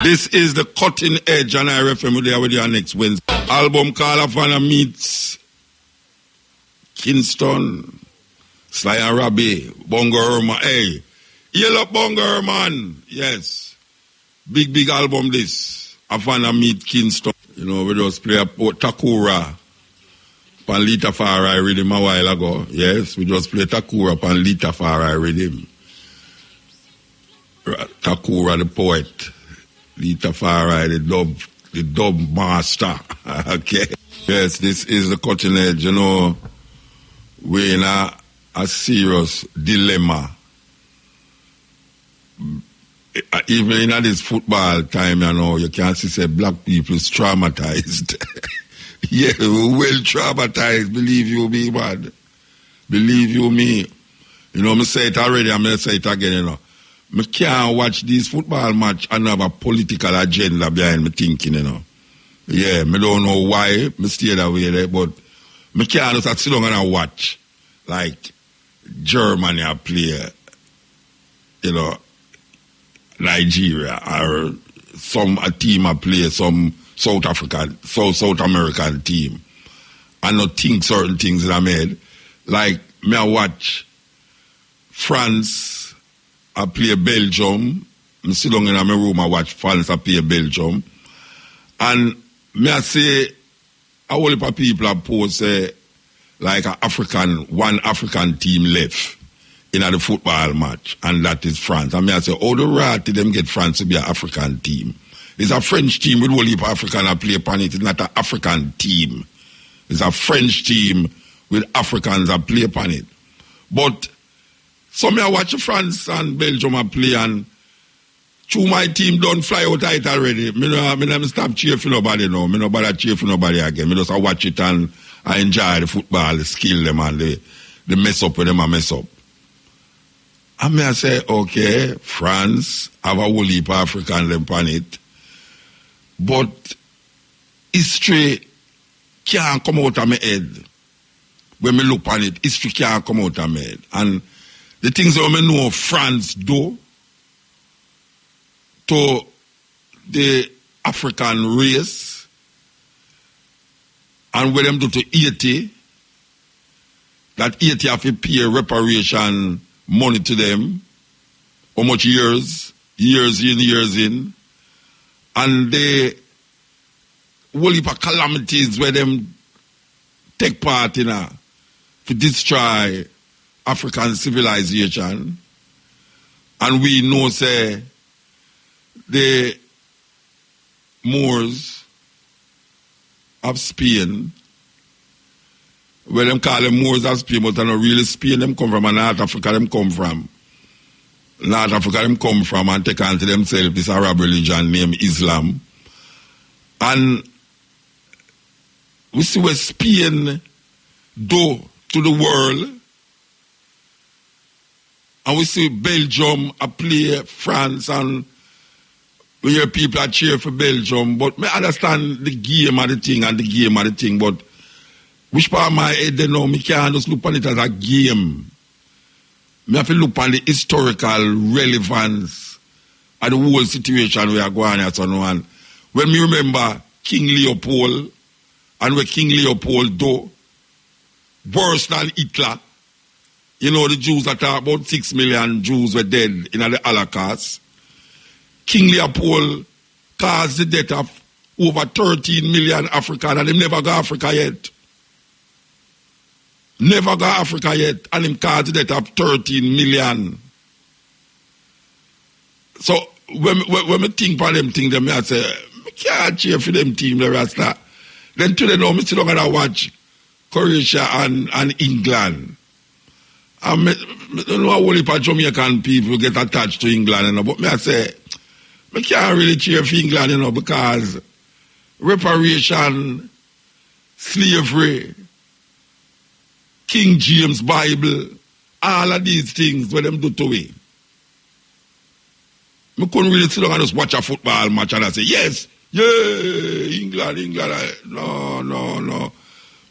This is the Cutting Edge, and I refer you there with you next Wednesday. Album called Havana meets Kingston, Sly and Robbie, Bongo Herman. Hey, Yellow Bongo Herman. Yes. Big album this. Havana meet Kingston. You know, we just play a Takura. Panlita Farai rhythm a while ago. Yes, we just play Takura, Panlita Farai rhythm. Takura the poet. Lita Farai, the dub master. Okay. Yes, this is the Cutting Edge. You know, we're in a serious dilemma. Even in this football time, you know, you can't say black people is traumatized. Yeah, well traumatized, believe you me, man. Believe you me. You know, I say it already, I'm going to say it again, you know. I can't watch these football match and have a political agenda behind me thinking, you know. Yeah, I don't know why I stay that way there, but I can't just sit down and watch, like, Germany play, you know, Nigeria, or a team play some South American team, and not think certain things in my head. Like, me I watch France I play Belgium. I sit down in my room, I watch France I play Belgium. And me I say, a whole heap of people have posed like one African team left in the football match, and that is France. And me I say, oh, the right to them get France to be an African team. It's a French team with a whole heap of African I play upon it. It's not an African team. It's a French team with Africans I play upon it. But so me I watch France and Belgium I play, and through my team don't fly out of it already. Me stop cheering for nobody now. Me no bother cheer for nobody again. Me just watch it and I enjoy the football, the skill them and the mess up with them I mess up. And me I say, okay, France have a whole heap of African them on it. But history can't come out of my head. When me look on it, history can't come out of my head. And the things that I know France do to the African race, and what them do to Haiti, that Haiti have to pay reparation money to them, how much years in, and the whole heap of calamities where them take part in to destroy African civilization. And we know, say, the Moors of Spain, where them call them Moors of Spain, but they're not really Spain, them come from, and North Africa them come from. North Africa them come from and take on to themselves this Arab religion named Islam. And we see what Spain do to the world. And we see Belgium play France, and we hear people cheer for Belgium. But I understand the game of the thing and the game of the thing. But which part of my head they know, me can't just look on it as a game. Me have to look on the historical relevance of the whole situation we are going at. And when me remember King Leopold and what King Leopold do, worse than Hitler. You know, the Jews that are about 6 million Jews were dead in the Holocaust. King Leopold caused the death of over 13 million Africans, and they never got Africa yet. Never got Africa yet, and him caused the death of 13 million. So, when I think about them things, I say, I can't cheer for them team, the Rasta. Then today, now, I still going to watch Croatia and England. I don't know how only Jamaican people get attached to England, you know, but I say, I can't really cheer for England, you know, because reparation, slavery, King James Bible, all of these things, what them do to me. I couldn't really sit down and just watch a football match and I say, yes, yeah, England. No.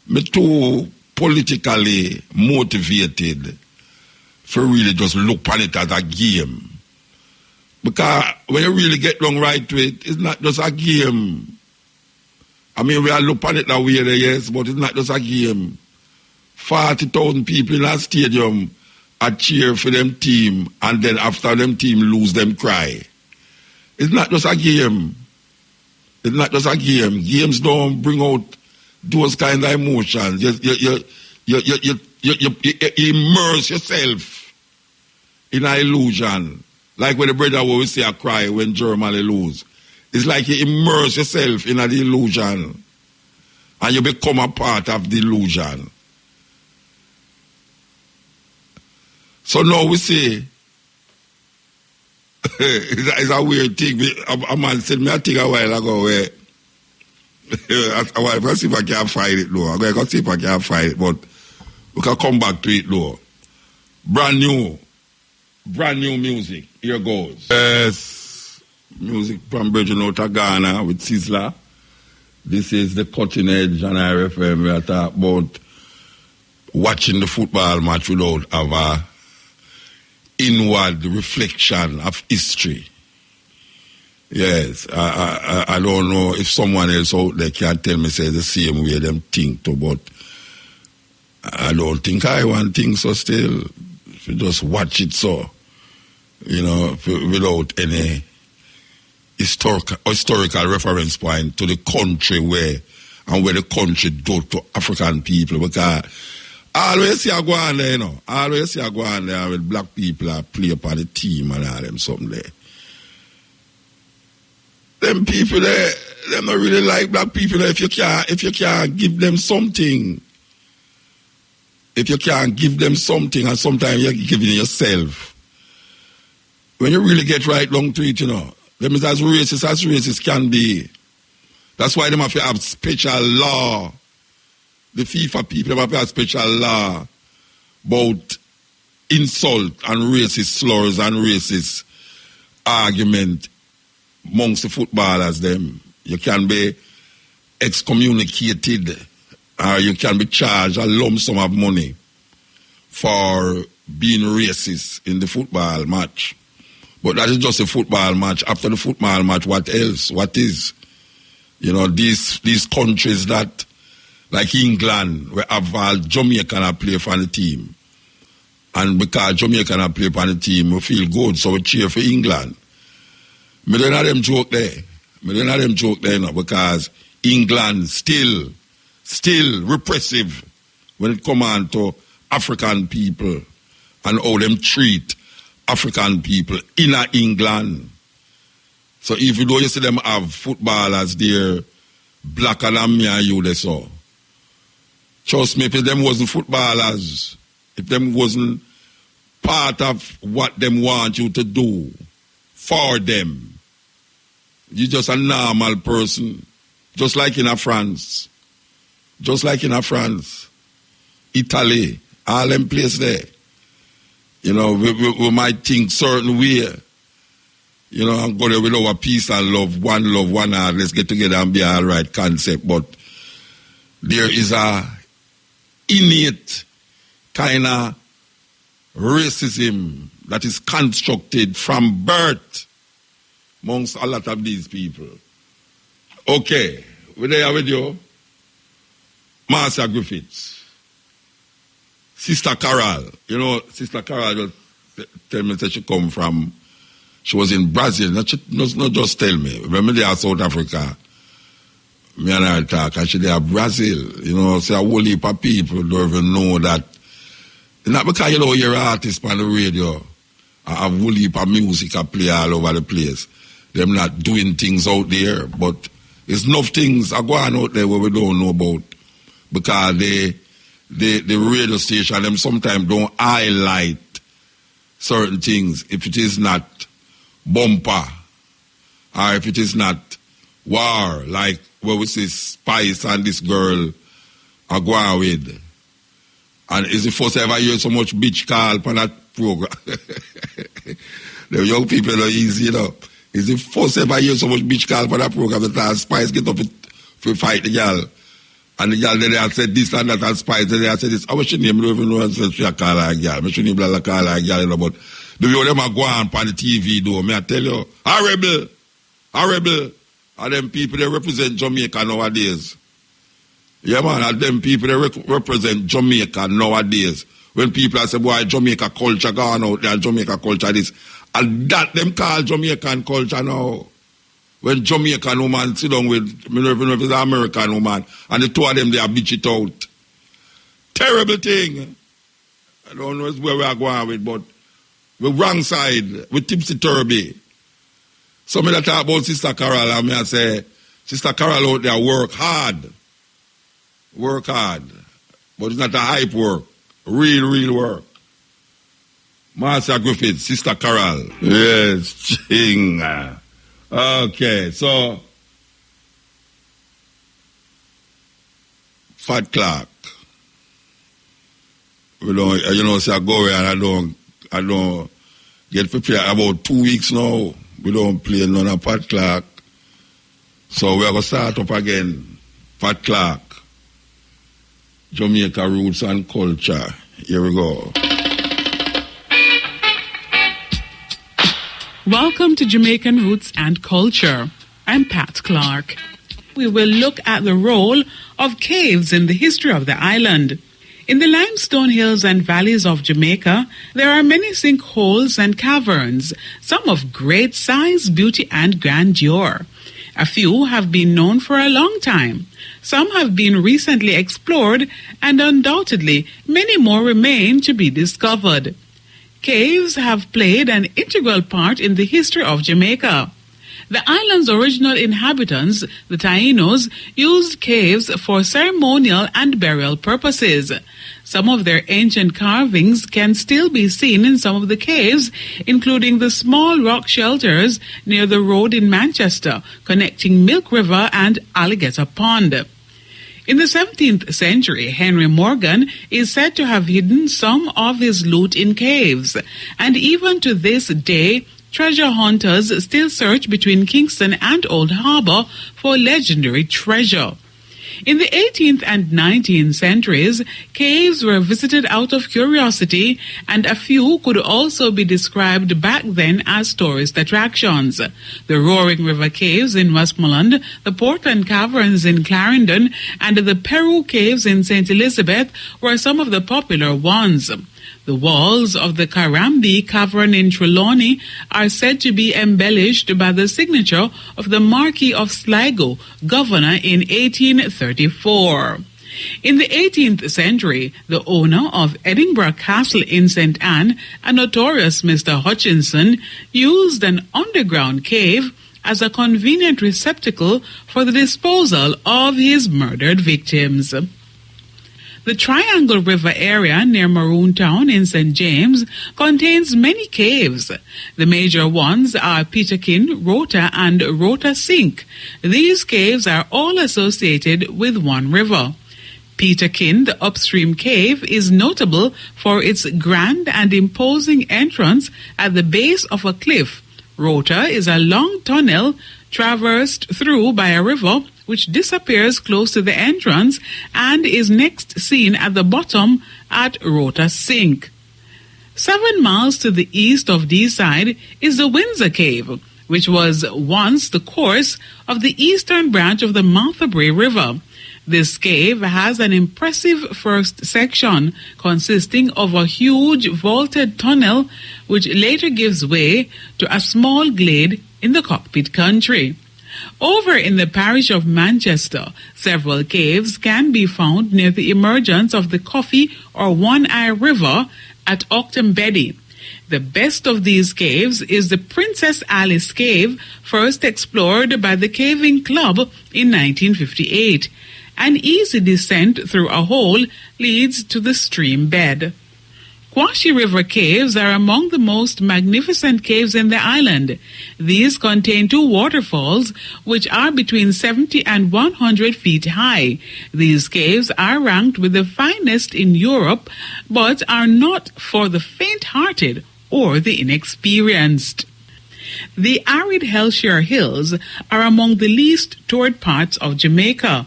I'm too politically motivated for really just look on it as a game. Because when you really get down right to it, it's not just a game. I mean, we are looking at it that way, yes, but it's not just a game. 40,000 people in a stadium are cheer for them team, and then after them team lose, them cry. It's not just a game. It's not just a game. Games don't bring out those kind of emotions. You immerse yourself in an illusion. Like when the brother always say I cry when Germany lose. It's like you immerse yourself in an illusion and you become a part of the illusion. So now we say, it's a weird thing. A man said me a thing a while ago where I'm going to see if I can find it though. I'm going to see if I can find it, but we can come back to it though. Brand new music. Here goes. Yes, music from Virgin out of Ghana with Sizzla. This is the Cutting Edge on RFM. We are talking about watching the football match without our inward reflection of history. Yes, I don't know if someone else out there can tell me say the same way them think too, but I don't think I want things so still. If you just watch it so, you know, without any historical reference point to the country where the country do to African people, because always see a go on there, you know. Always see a go on there with black people play upon the team and all them something there. Them people there, they don't really like black people there. If you can't give them something. If you can't give them something, and sometimes you're giving yourself. When you really get right down to it, you know, them is as racist can be. That's why they have to have special law. The FIFA people have to have special law about insult and racist slurs and racist argument amongst the footballers them. You can be excommunicated or you can be charged a lump sum of money for being racist in the football match. But that is just a football match. After the football match, what else? What is? You know, these countries that, like England, where Jamaican play for the team. And because Jamaican play for the team, we feel good, so we cheer for England. I don't have them joke there. No, because England still repressive when it comes on to African people and how them treat African people in England. So even though you see them have footballers there, blacker than me and you, they saw. Trust me, if them wasn't footballers, if them wasn't part of what them want you to do for them, you're just a normal person, just like in France. Italy, all them places there. You know, we might think certain way. You know, and go there with our peace and love, one heart, let's get together and be all right concept. But there is a innate kind of racism that is constructed from birth amongst a lot of these people. Okay, we're there with you. Marcia Griffiths. Sister Carol. You know, Sister Carol just tell me that she was in Brazil. Not just tell me. Remember they are South Africa. Me and her talk, and she there Brazil. You know, say a whole heap of people don't even know that. Not because you know you're an artist on the radio. I have a whole heap of music I play all over the place. Them not doing things out there, but there's enough things are going out there where we don't know about. Because the radio station, them sometimes don't highlight certain things if it is not bumper or if it is not war, like where we see Spice and this girl are going with. And it's the first ever hear so much bitch call for that program. The young people are easy, you know. It's the first ever hear so much bitch call for that program that Spice get up to fight the girl. And the girl then they said this and that and Spice, then they said this. I wish your name don't even know what she call her girl. I wish your name call her girl, you know, but The way them a go on the TV though, me I tell you, horrible. And them people, they represent Jamaica nowadays. Yeah, man, and them people, they represent Jamaica nowadays. When people say, boy, Jamaica culture gone out there, Jamaica culture this. And that them call Jamaican culture now. When Jamaican woman sit down with, I don't know if it's an American woman, and the two of them, they are bitch it out. Terrible thing. I don't know where we are going with, but we're wrong side, we're tipsy-turvy. So me that talk about Sister Carol, and me I say, Sister Carol out there work hard. Work hard. But it's not a hype work. Real work. Master Griffith, Sister Carol. Yes, ching. Okay, so Fat Clark. We don't, you know, say I go away and I don't get prepared. About 2 weeks now, we don't play none of Fat Clark. So we are going to start up again. Fat Clark. Jamaica roots and culture. Here we go. Welcome to Jamaican Roots and Culture. I'm Pat Clark. We will look at the role of caves in the history of the island. In the limestone hills and valleys of Jamaica, there are many sinkholes and caverns, some of great size, beauty, and grandeur. A few have been known for a long time. Some have been recently explored, and undoubtedly many more remain to be discovered. Caves have played an integral part in the history of Jamaica. The island's original inhabitants, the Tainos, used caves for ceremonial and burial purposes. Some of their ancient carvings can still be seen in some of the caves, including the small rock shelters near the road in Manchester, connecting Milk River and Alligator Pond. In the 17th century, Henry Morgan is said to have hidden some of his loot in caves, and even to this day, treasure hunters still search between Kingston and Old Harbour for legendary treasure. In the 18th and 19th centuries, caves were visited out of curiosity, and a few could also be described back then as tourist attractions. The Roaring River Caves in Westmoreland, the Portland Caverns in Clarendon, and the Peru Caves in St. Elizabeth were some of the popular ones. The walls of the Karambi Cavern in Trelawney are said to be embellished by the signature of the Marquis of Sligo, governor in 1834. In the 18th century, the owner of Edinburgh Castle in St. Anne, a notorious Mr. Hutchinson, used an underground cave as a convenient receptacle for the disposal of his murdered victims. The Triangle River area near Maroon Town in St. James contains many caves. The major ones are Peterkin, Rota, and Rota Sink. These caves are all associated with one river. Peterkin, the upstream cave, is notable for its grand and imposing entrance at the base of a cliff. Rota is a long tunnel traversed through by a river which disappears close to the entrance and is next seen at the bottom at Rota Sink. 7 miles to the east of Deeside is the Windsor Cave, which was once the course of the eastern branch of the Marthabury River. This cave has an impressive first section consisting of a huge vaulted tunnel which later gives way to a small glade in the Cockpit country. Over in the parish of Manchester, several caves can be found near the emergence of the Coffee or One-Eye River at Octombeddy. The best of these caves is the Princess Alice Cave, first explored by the Caving Club in 1958. An easy descent through a hole leads to the stream bed. Quashie River Caves are among the most magnificent caves in the island. These contain 2 waterfalls, which are between 70 and 100 feet high. These caves are ranked with the finest in Europe, but are not for the faint-hearted or the inexperienced. The arid Hellshire Hills are among the least toured parts of Jamaica.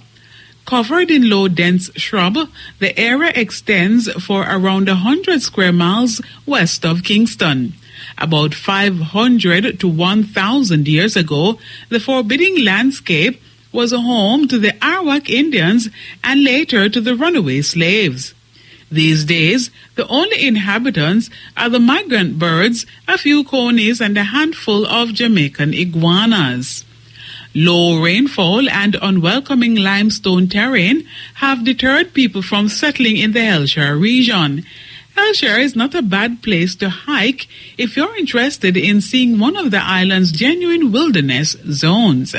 Covered in low, dense shrub, the area extends for around 100 square miles west of Kingston. About 500 to 1,000 years ago, the forbidding landscape was home to the Arawak Indians and later to the runaway slaves. These days, the only inhabitants are the migrant birds, a few conies, and a handful of Jamaican iguanas. Low rainfall and unwelcoming limestone terrain have deterred people from settling in the Hellshire region. Hellshire is not a bad place to hike if you're interested in seeing one of the island's genuine wilderness zones.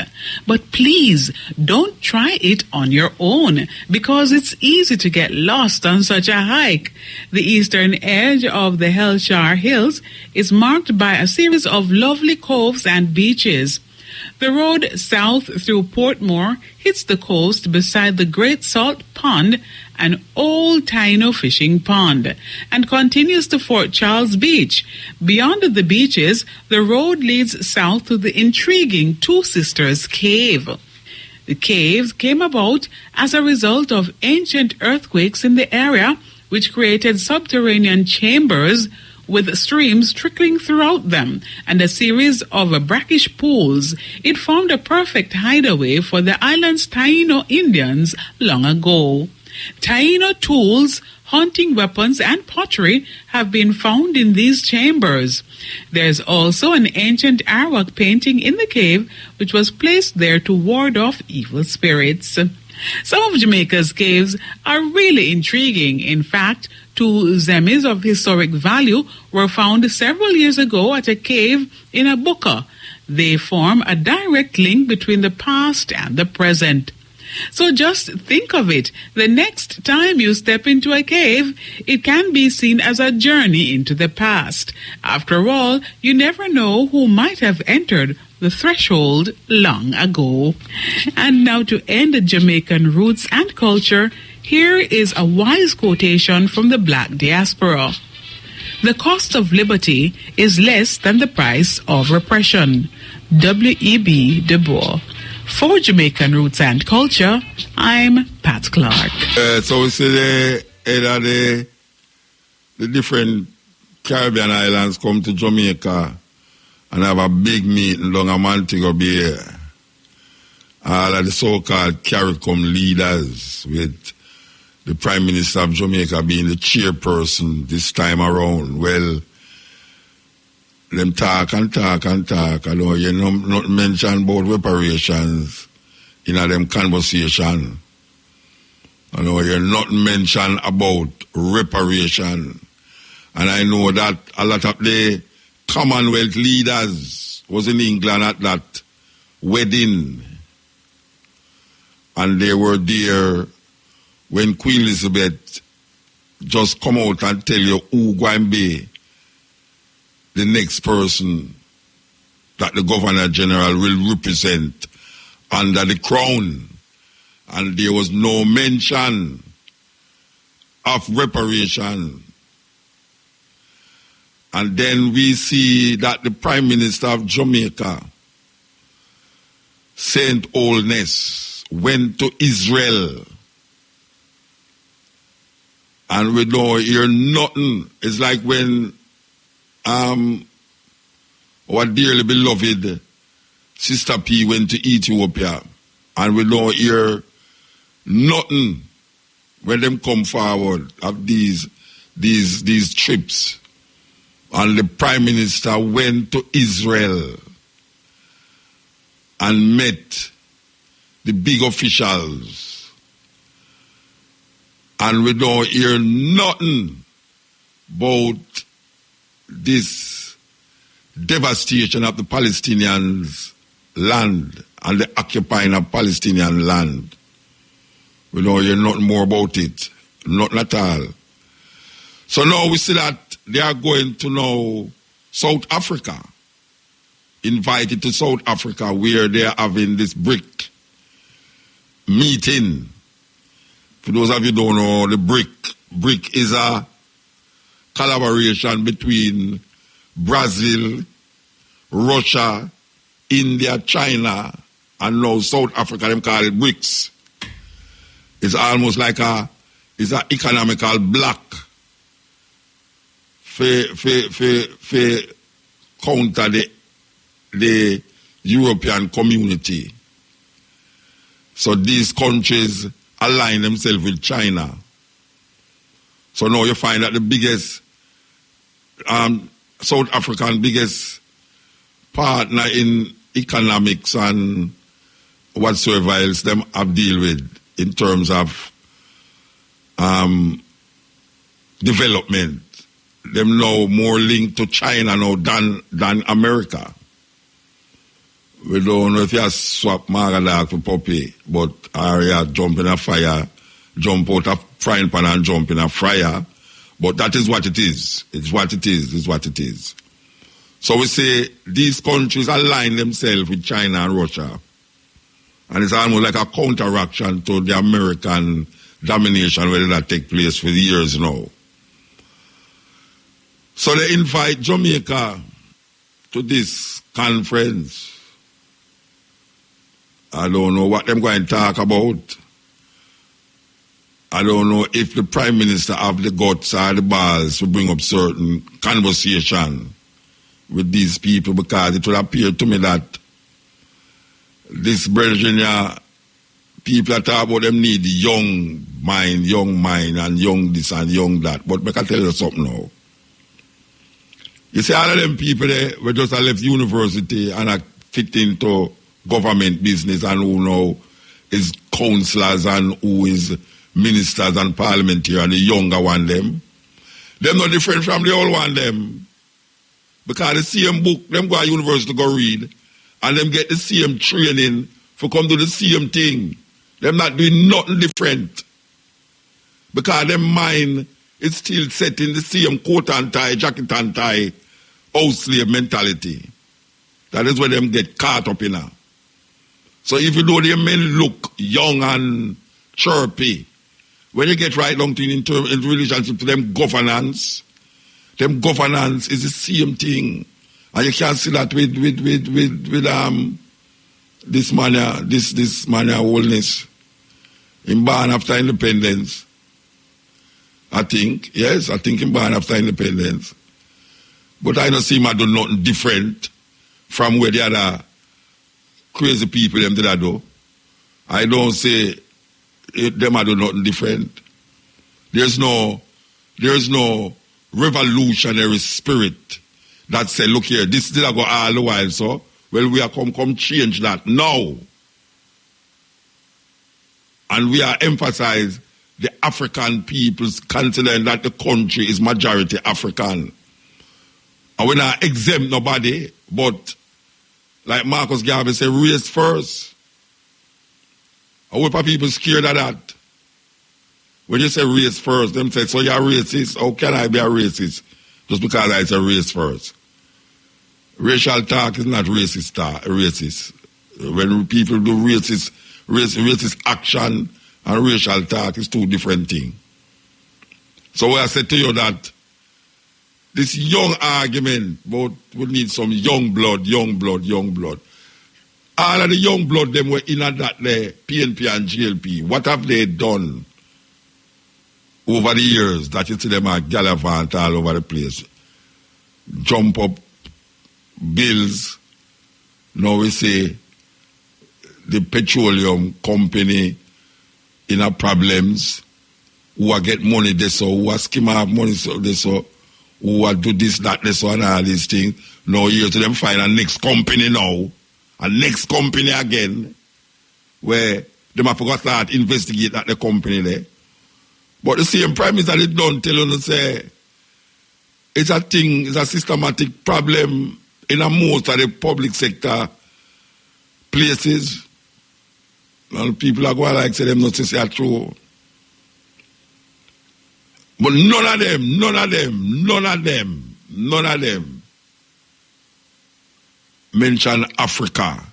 But please don't try it on your own because it's easy to get lost on such a hike. The eastern edge of the Hellshire Hills is marked by a series of lovely coves and beaches. The road south through Portmore hits the coast beside the Great Salt Pond, an old Taino fishing pond, and continues to Fort Charles Beach. Beyond the beaches, the road leads south to the intriguing Two Sisters Cave. The caves came about as a result of ancient earthquakes in the area, which created subterranean chambers with streams trickling throughout them and a series of brackish pools. It formed a perfect hideaway for the island's Taino Indians long ago. Taino tools, hunting weapons, and pottery have been found in these chambers. There's also an ancient Arawak painting in the cave, which was placed there to ward off evil spirits. Some of Jamaica's caves are really intriguing. In fact, 2 zemis of historic value were found several years ago at a cave in Abuka. They form a direct link between the past and the present. So just think of it. The next time you step into a cave, it can be seen as a journey into the past. After all, you never know who might have entered the threshold long ago. And now to end Jamaican roots and culture, here is a wise quotation from the Black diaspora. The cost of liberty is less than the price of repression. W.E.B. Du Bois. For Jamaican Roots and Culture, I'm Pat Clark. So we see the different Caribbean islands come to Jamaica and have a big meeting down a Montego Bay. All of the so-called CARICOM leaders, with the Prime Minister of Jamaica being the chairperson this time around. Well, them talk and talk and talk. I know you not mention about reparations in them conversation. I know you not mention about reparation. And I know that a lot of the Commonwealth leaders was in England at that wedding. And they were there when Queen Elizabeth just come out and tell you who going to be the next person that the Governor General will represent under the crown. And there was no mention of reparation. And then we see that the Prime Minister of Jamaica, Saint Holness, went to Israel. And we don't hear nothing. It's like when our dearly beloved Sister P went to Ethiopia, and we don't hear nothing when them come forward of these trips. And the Prime Minister went to Israel and met the big officials, and we don't hear nothing about this devastation of the Palestinians' land and the occupying of Palestinian land. We don't hear nothing more about it. Nothing at all. So now we see that they are going to now South Africa. Invited to South Africa, where they are having this BRIC meeting. For those of you who don't know, the BRIC is a collaboration between Brazil, Russia, India, China, and now South Africa. Them call it BRICS. It's almost like it's an economical bloc for counter the European community. So these countries align themselves with China. So now you find that the biggest, South African biggest partner in economics and whatsoever else them have deal with in terms of development. Them now more linked to China now than America. We don't know if you swap Margadak for puppy, but you jump in a fire, jump out a frying pan and jump in a fryer. But that is what it is. It's what it is. It's what it is. So we say these countries align themselves with China and Russia. And it's almost like a counteraction to the American domination where that take place for years now. So they invite Jamaica to this conference. I don't know what they're going to talk about. I don't know if the Prime Minister have the guts or the balls to bring up certain conversation with these people, because it would appear to me that this Virginia people that talk about them need young mind and young this and young that. But I can tell you something now. You see, all of them people there were just left university and are fit into government business, and who now is councillors and who is ministers and parliamentarians, and the younger one them no different from the old one them. Because the same book, them go to university to go read, and them get the same training for come do the same thing. Them not doing nothing different. Because them mind is still set in the same coat and tie, jacket and tie, house slave mentality. That is where them get caught up in. So if you know the men look young and chirpy, when you get right down to in relationship to them governance is the same thing. And you can't see that with this man wholeness. In born after independence. I think in born after independence. But I don't see him do nothing different from where the other crazy people them did do. I don't say them do nothing different. There's no revolutionary spirit that say, look here, this did go all the while, so well we are come change that now. And we are emphasize the African peoples, considering that the country is majority African. And we not exempt nobody, but like Marcus Garvey said, race first. And what are people scared of that? When you say race first, them say, so you're racist? How can I be a racist? Just because I say race first. Racial talk is not racist. When people do racist action and racial talk is two different things. So I said to you that this young argument about we need some young blood. All of the young blood them were in that there, PNP and GLP. What have they done over the years that you see them are gallivant all over the place? Jump up bills. Now we say the petroleum company in our problems, who are get money this so, who are skim out money so this so, who are do this, that, this, and all these things. Now here to them find a next company now, a next company again, where them have forgot to investigate at the company there. But the same Prime Minister they don't tell you, say, it's a thing, it's a systematic problem in a most of the public sector places. And people are going like say them not to say it true. But none of them mention Africa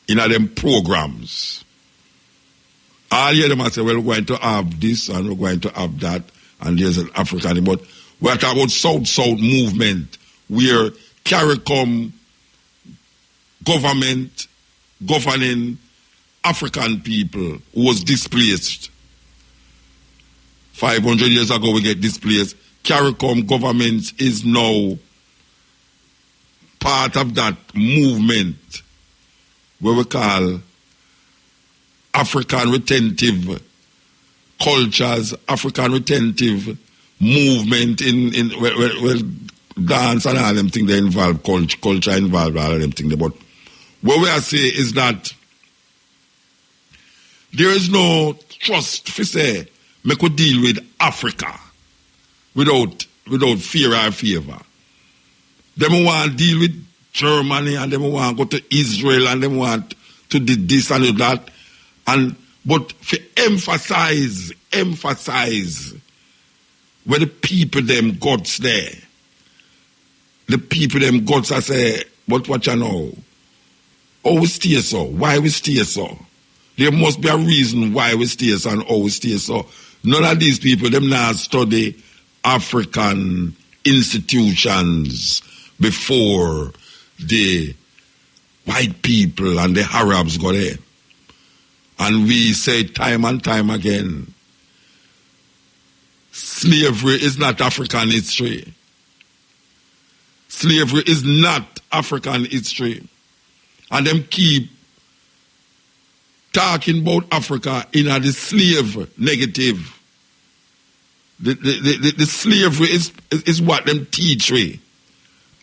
in them programs. All of them say, well, we're going to have this and we're going to have that, and there's an African. But we're talking about South-South movement, where CARICOM government governing African people who was displaced. 500 years ago we get displaced. CARICOM government is now part of that movement where we call African retentive cultures, African retentive movement in well, dance and all them things they involve, culture involved, all of them things. But what we are saying is that there is no trust for say me could deal with Africa without fear or favor. Them want to deal with Germany and them want to go to Israel and them want to do this and do that. But for emphasize where the people them gods there. The people them gods I say, but what you know? Oh, we stay so. Why we stay so? There must be a reason why we stay so and how we stay so. None of these people, them now study African institutions before the white people and the Arabs got there. And we say time and time again, slavery is not African history. Slavery is not African history. And them keep talking about Africa in a the slave negative. The slavery is what them teach we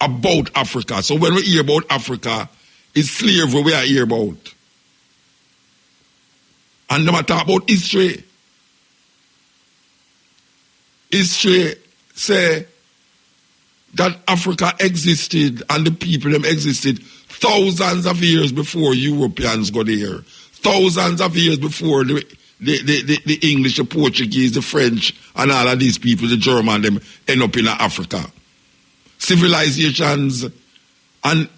about Africa. So when we hear about Africa, it's slavery we are hear about. And them talk about history. History say that Africa existed and the people them existed thousands of years before Europeans got here. Thousands of years before the English, the Portuguese, the French, and all of these people, the German, them end up in Africa. Civilizations and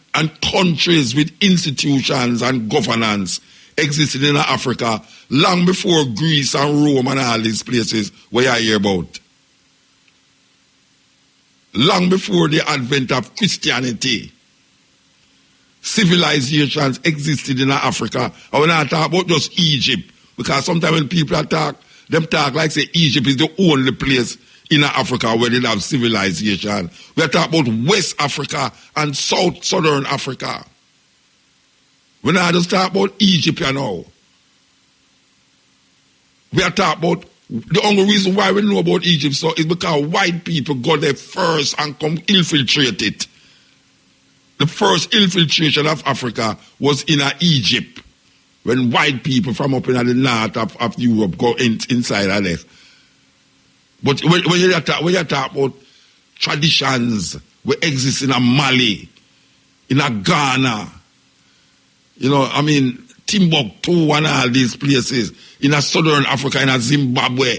countries with institutions and governance existed in Africa long before Greece and Rome and all these places where I hear about. Long before the advent of Christianity, civilizations existed in Africa. And when I talk about just Egypt, because sometimes when people talk, them talk like say Egypt is the only place in Africa where they have civilization. We are talking about West Africa and Southern Africa. When I just talk about Egypt, you know, we are talking about the only reason why we know about Egypt so is because white people got there first and come infiltrate it. The first infiltration of Africa was in Egypt when white people from up in the north of Europe go inside of there. But when you talk about traditions that exist in Mali, in Ghana, you know, I mean, Timbuktu and all these places, in Southern Africa, in Zimbabwe.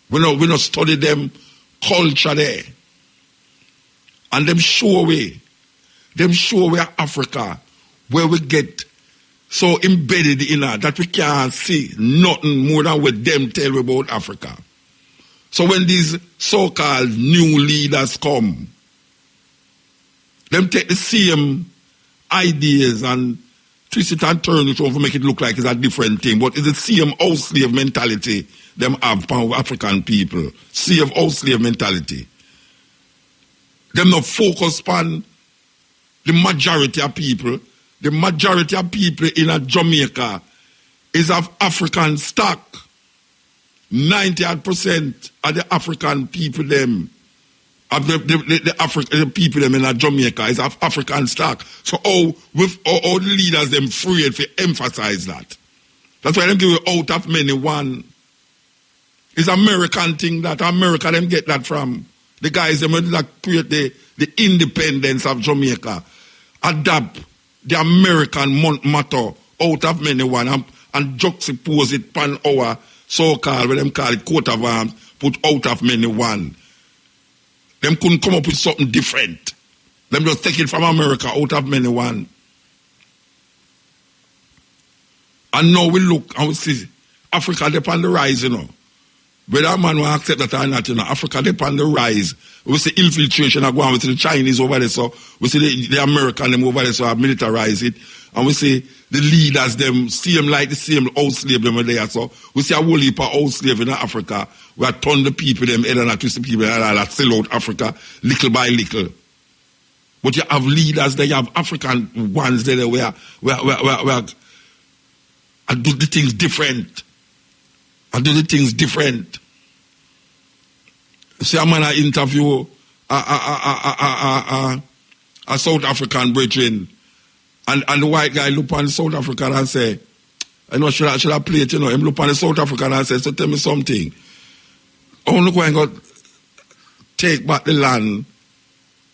We don't study them culture there. And them show we Africa, where we get so embedded in her that we can't see nothing more than what them tell we about Africa. So when these so-called new leaders come, them take the same ideas and twist it and turn it over to make it look like it's a different thing. But it's the same house slave mentality them have from African people. House slave mentality. Them not focus on the majority of people. The majority of people in Jamaica is of African stock. 90% of the African people them, of the people them in Jamaica is of African stock. So all the leaders them afraid to emphasize that. That's why them give you out of many one. It's American thing that America them get that from. The guys them that create the independence of Jamaica, adapt the American motto out of many one and juxtapose it pan our so-called, what them call it, coat of arms, put out of many one. Them couldn't come up with something different. Them just take it from America out of many one. And now we look and we see Africa they on the rise, you know. Whether a man will accept that or not, you know, Africa they on the rise. We see infiltration are going, we see the Chinese over there, so we see the American them over there, so have militarized it. And we see the leaders them, see them like the same house slave them there. So we see a whole heap of house slave in Africa. We have turned the people them head and twist the people that sell out Africa little by little. But you have leaders there, you have African ones there where I do the things different. See, I'm gonna interview a South African brethren, and the white guy look on the South African and say, I know, should I play it, Him look on the South African and say, so tell me something. Oh, look, going to take back the land.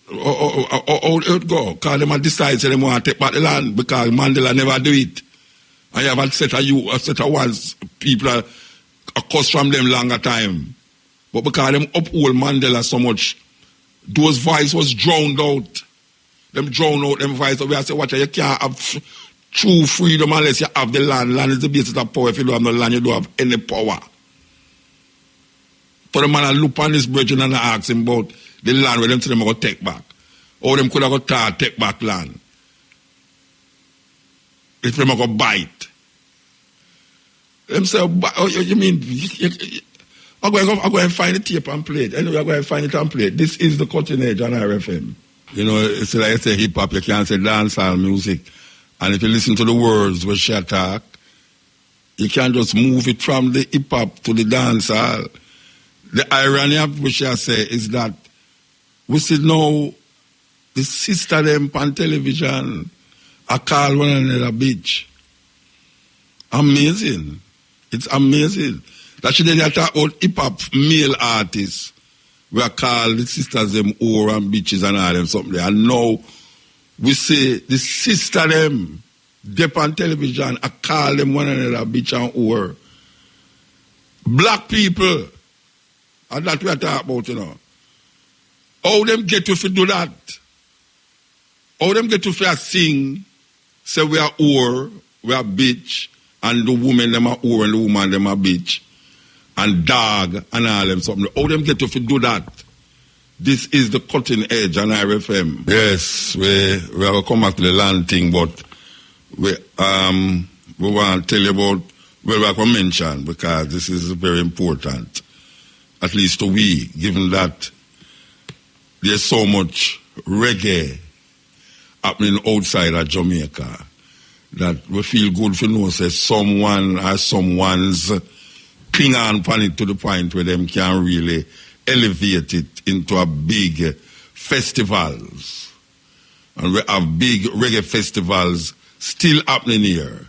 How it go? Because they decide they want to take back the land because Mandela never do it. And you have a set of ones, people are cussed from them longer time. But because them uphold Mandela so much, those voices was drowned out. Them drowned out them voices. So we say, you can't have true freedom unless you have the land. Land is the basis of power. If you don't have no land, you don't have any power. For the man look on this bridge and ask him about the land where them say them are going to take back. Or them could have got to take back land. If them are going to bite. Them say, oh, you mean, I'm going to find the tape and play it. Anyway, I'm going to find it and play it. This is the cutting edge on RFM. You know, it's like I say hip-hop, you can't say dancehall music. And if you listen to the words which she talk, you can't just move it from the hip-hop to the dancehall. The irony of what she say is that we see now the sister them on television are call one another bitch. Amazing. It's amazing. That she did talk about hip-hop male artists. We are called the sisters them whore and bitches and all them something. And now we say the sister them dep on television are call them one another bitch and whore. Black people. And that's what we are talking about, How them get to do that? How them get to sing, say we are whore, we are bitch, and the woman them are whore and the woman them are bitch, and dog and all them something. How them get to do that? This is the cutting edge on RFM. Yes, we will come back to the land thing, but we want to tell you about where we are going to mention, because this is very important. At least to we, given that there's so much reggae happening outside of Jamaica, that we feel good for know say someone or someone's cling on it to the point where them can really elevate it into a big festivals. And we have big reggae festivals still happening here.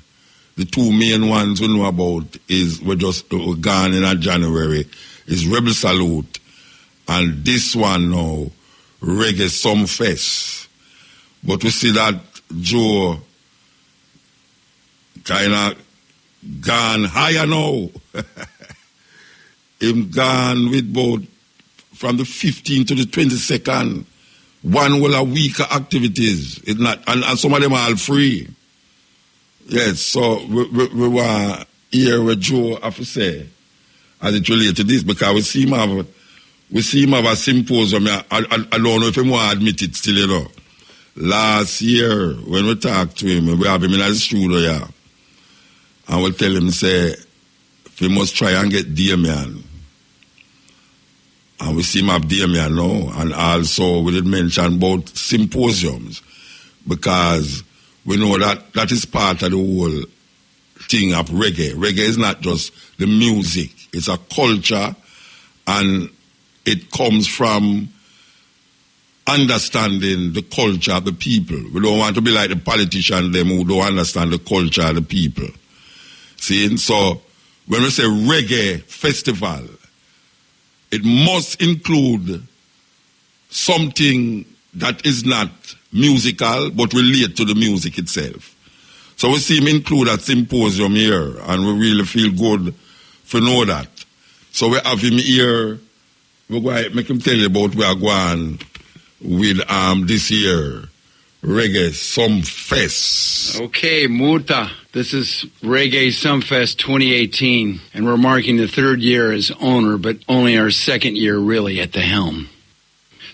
The two main ones we know about we're gone in January, is Rebel Salute, and this one now, Reggae Some Fest. But we see that Joe kind of gone higher now. Him gone with both from the 15th to the 22nd, one whole a week of activities. It's not, and some of them are all free. Yes, so we were here with Joe have to say, as it relates to this, because we see him have a symposium. I don't know if he want to admit it still, you know. Last year, when we talked to him, we have him in the studio, yeah. And we'll tell him, say, if he must try and get Damien. And we see him have Damien now. And also, we did mention about symposiums, because we know that is part of the whole thing of reggae. Reggae is not just the music. It's a culture, and it comes from understanding the culture of the people. We don't want to be like the politicians them who don't understand the culture of the people. See, so when we say reggae festival, it must include something that is not musical but relate to the music itself. So we see him include a symposium here, and we really feel good for know that. So we have him here. We're going to make him tell you about where we're going with this year, Reggae Sumfest. Okay, Muta. This is Reggae Sumfest 2018, and we're marking the third year as owner, but only our second year really at the helm.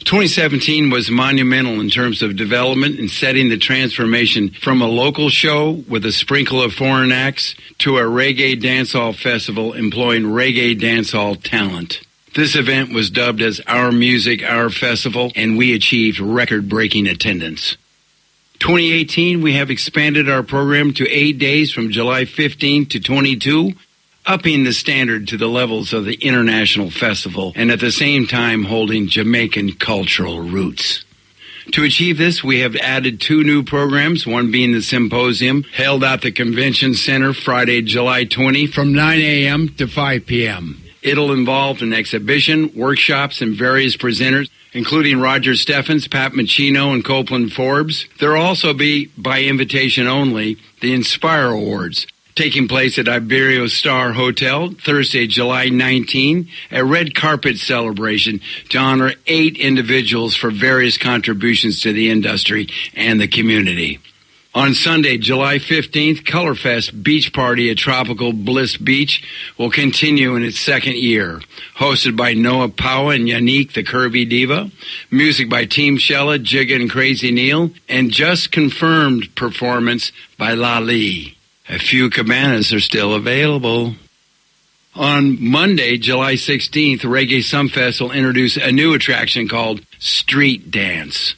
2017 was monumental in terms of development and setting the transformation from a local show with a sprinkle of foreign acts to a reggae dancehall festival employing reggae dancehall talent. This event was dubbed as Our Music, Our Festival, and we achieved record-breaking attendance. 2018, we have expanded our program to 8 days from July 15 to 22, upping the standard to the levels of the International Festival and at the same time holding Jamaican cultural roots. To achieve this, we have added 2 new programs, one being the Symposium, held at the Convention Center Friday, July 20 from 9 a.m. to 5 p.m. It'll involve an exhibition, workshops, and various presenters, including Roger Steffens, Pat Machino, and Copeland Forbes. There'll also be, by invitation only, the Inspire Awards, taking place at Iberio Star Hotel Thursday, July 19, a red carpet celebration to honor 8 individuals for various contributions to the industry and the community. On Sunday, July 15th, Colorfest Beach Party at Tropical Bliss Beach will continue in its second year. Hosted by Noah Powa and Yannick the Kirby Diva. Music by Team Shella, Jigga and Crazy Neil. And just confirmed performance by Lali. A few cabanas are still available. On Monday, July 16th, Reggae Sumfest will introduce a new attraction called Street Dance.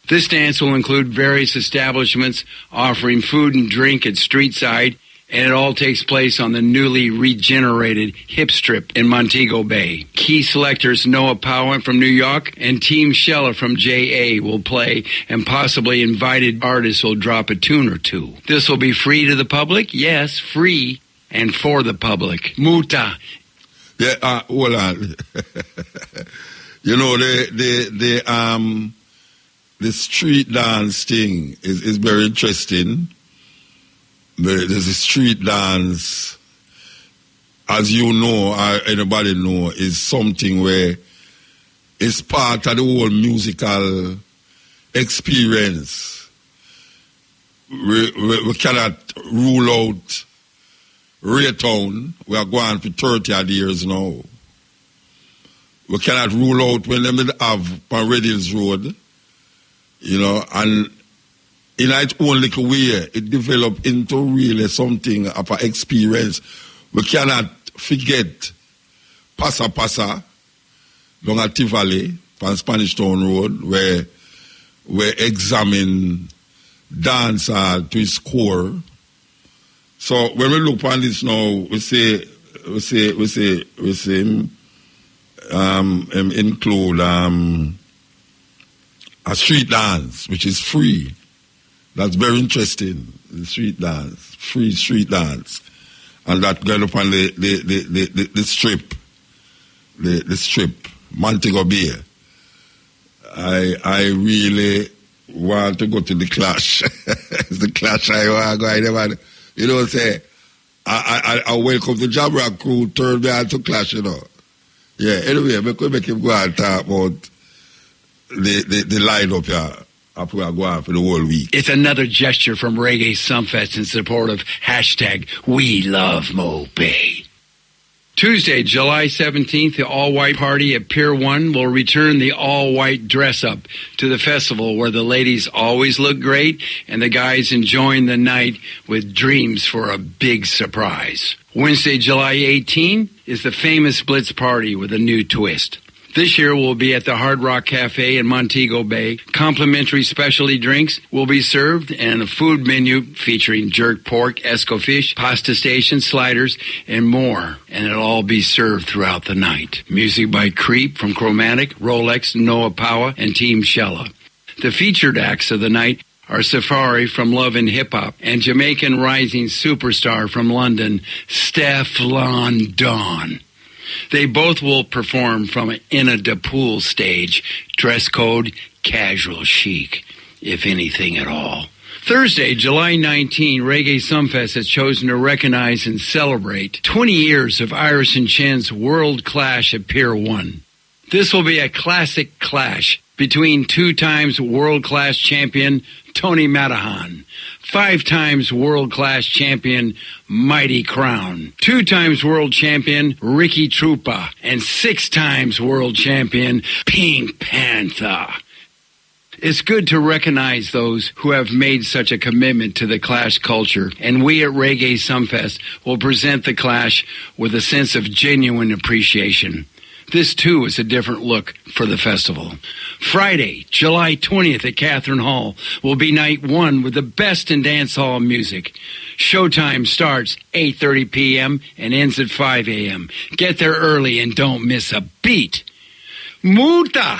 This dance will include various establishments offering food and drink at street side, and it all takes place on the newly regenerated Hip Strip in Montego Bay. Key selectors Noah Powen from New York and Team Shella from JA will play, and possibly invited artists will drop a tune or two. This will be free to the public? Yes, free and for the public. Muta. Yeah, hold on. You know, the street dance thing is very interesting. There's a street dance, as you know, or anybody know, is something where it's part of the whole musical experience. We cannot rule out Raytown. We are going for 30 odd years now. We cannot rule out when they have on Red Hills Road, you know, and in its own little way, it developed into really something of an experience. We cannot forget Passa Passa down at Tivoli on Spanish Town Road, where we examine dance to its core. So when we look on this now, we say include a street dance, which is free. That's very interesting. The street dance, free street dance, and that going up on the strip, the strip, Montego Bay. I really want to go to the Clash. It's the Clash I want to go. I never, you know, say I welcome the Jabra crew. Turn me on to Clash, you know. Yeah. Anyway, we could make him go and talk about the lineup here. After we are going for the whole week. It's another gesture from Reggae Sumfest in support of hashtag We Love Mo Bay. Tuesday, July 17th, the all-white party at Pier 1 will return the all-white dress-up to the festival, where the ladies always look great and the guys enjoying the night with dreams for a big surprise. Wednesday, July 18th, is the famous Blitz party with a new twist. This year we'll be at the Hard Rock Cafe in Montego Bay. Complimentary specialty drinks will be served, and a food menu featuring jerk pork, escofish, pasta station, sliders, and more. And it'll all be served throughout the night. Music by Creep from Chromatic, Rolex, Noah Powa, and Team Shella. The featured acts of the night are Safari from Love and Hip Hop and Jamaican rising superstar from London, Stefflon Don. They both will perform from an Inna da Pool stage. Dress code, casual chic, if anything at all. Thursday, July 19, Reggae Sumfest has chosen to recognize and celebrate 20 years of Iris and Chen's World Clash at Pier 1. This will be a classic clash between 2 times world class champion Tony Matahan, 5 times world class champion Mighty Crown, 2 times world champion Ricky Trupa, and 6 times world champion Pink Panther. It's good to recognize those who have made such a commitment to the Clash culture, and we at Reggae Sumfest will present the Clash with a sense of genuine appreciation. This, too, is a different look for the festival. Friday, July 20th at Catherine Hall will be night one with the best in dance hall music. Showtime starts 8:30 p.m. and ends at 5 a.m. Get there early and don't miss a beat. Muta!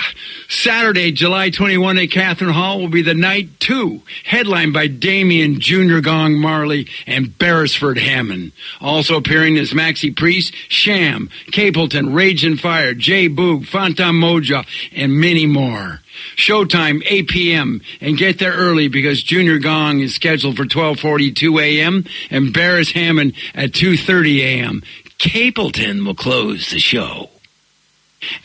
Saturday, July 21 at Catherine Hall will be the night two, headlined by Damien Jr. Gong Marley and Beresford Hammond. Also appearing is Maxi Priest, Sham, Capleton, Rage and Fire, Jay Boog, Phantom Moja, and many more. Showtime 8 p.m. and get there early because Junior Gong is scheduled for 12:42 a.m. and Barris Hammond at 2:30 a.m. Capleton will close the show.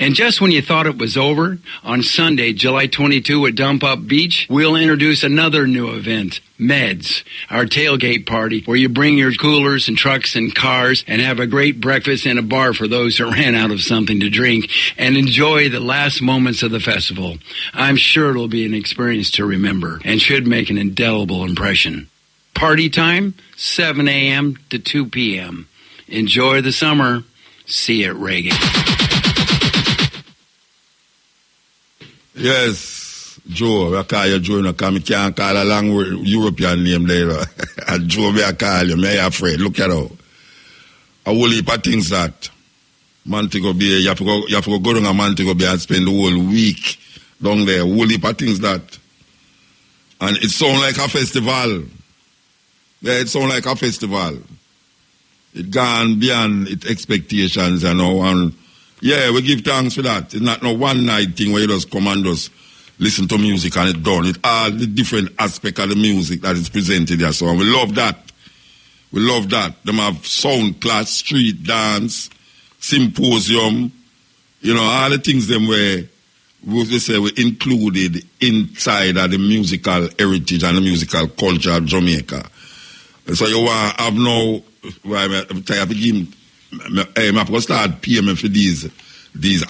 And just when you thought it was over, on Sunday, July 22 at Dump Up Beach, we'll introduce another new event, Meds, our tailgate party, where you bring your coolers and trucks and cars and have a great breakfast and a bar for those who ran out of something to drink and enjoy the last moments of the festival. I'm sure it'll be an experience to remember and should make an indelible impression. Party time, 7 a.m. to 2 p.m. Enjoy the summer. See you at Reggae. Yes, Joe, I call you Joe, because I can't call a long European name there. And Joe, I call you, me afraid. Look at how. A whole heap of things that Montego Bay, you have to go down to Montego Bay and spend the whole week down there. A whole heap of things that. And it sounds like a festival. Yeah, it sounds like a festival. It gone beyond its expectations, you know, and yeah, we give thanks for that. It's not no one night thing where you just come and just listen to music and it's done. It's all the different aspect of the music that is presented there. So we love that. We love that. Them have sound class, street dance, symposium, you know, all the things them where we say we included inside of the musical heritage and the musical culture of Jamaica. So you want to have no, I'm tired of giving. I'm going to start paying for these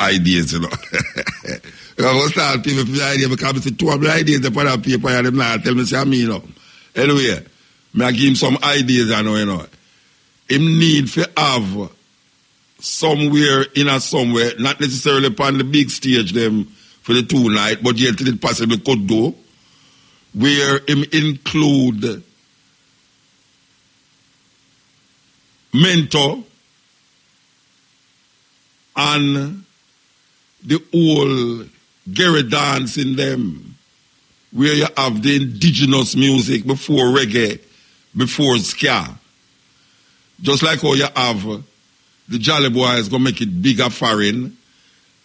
ideas, you know. I'm going to start paying for the ideas because I see two of the ideas they put on paper and them not tell me, say, me, you know. Anyway, I give him some ideas, you know. Him need to have somewhere, not necessarily upon the big stage them for the 2 night, but yet it possibly could do, where him include mentor, and the whole Gary dance in them, where you have the indigenous music before reggae, before ska. Just like how you have the Jolly Boys going to make it bigger foreign.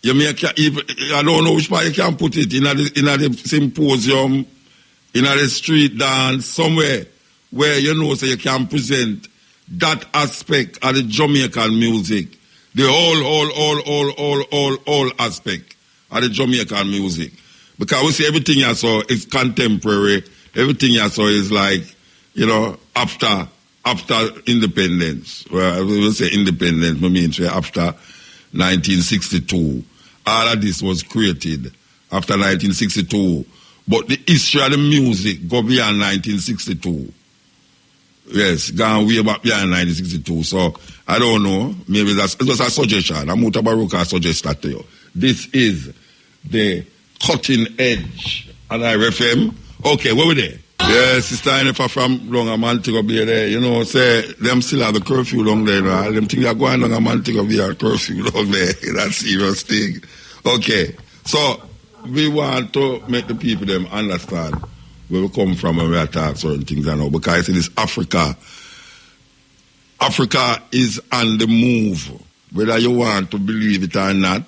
You make even, I don't know which part you can put it, in the symposium, in the street dance, somewhere where you know so you can present that aspect of the Jamaican music. The whole aspect of the Jamaican music. Because we see everything you saw is contemporary. Everything you saw is like, you know, after independence. Well, we will say independence, I mean, after 1962. All of this was created after 1962. But the history of the music go beyond 1962. Yes, gone way back beyond 1962. So, I don't know. Maybe that's just a suggestion. Mutabaruka suggest that to you. This is the cutting edge on IRFM. Okay, where we there? Yeah, Sister Jennifer from Long Montego Bay there. You know, say, them still have the curfew long there. Right? Them think they're going Long Montego Bay curfew long there. That's serious thing. Okay, so we want to make the people them understand where we come from when we attack certain things, I know, because it is Africa. Africa is on the move, whether you want to believe it or not.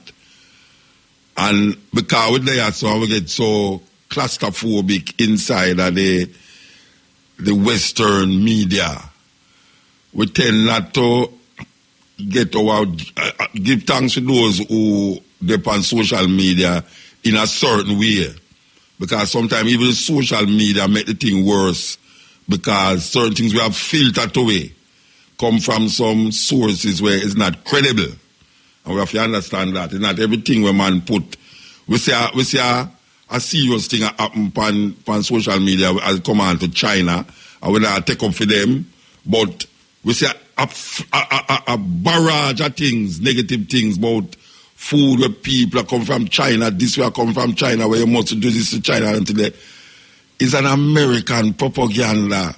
And because we're there, so we get so claustrophobic inside of the Western media. We tend not to get our, give thanks to those who depend on social media in a certain way. Because sometimes even the social media make the thing worse because certain things we have filtered away come from some sources where it's not credible. And we have to understand that. It's not everything where man put. We see a serious thing happen on social media as it come on to China. And we not take up for them. But we see a barrage of things, negative things about food where people come from China, this way come from China, where you must do this to China until they, is an American propaganda.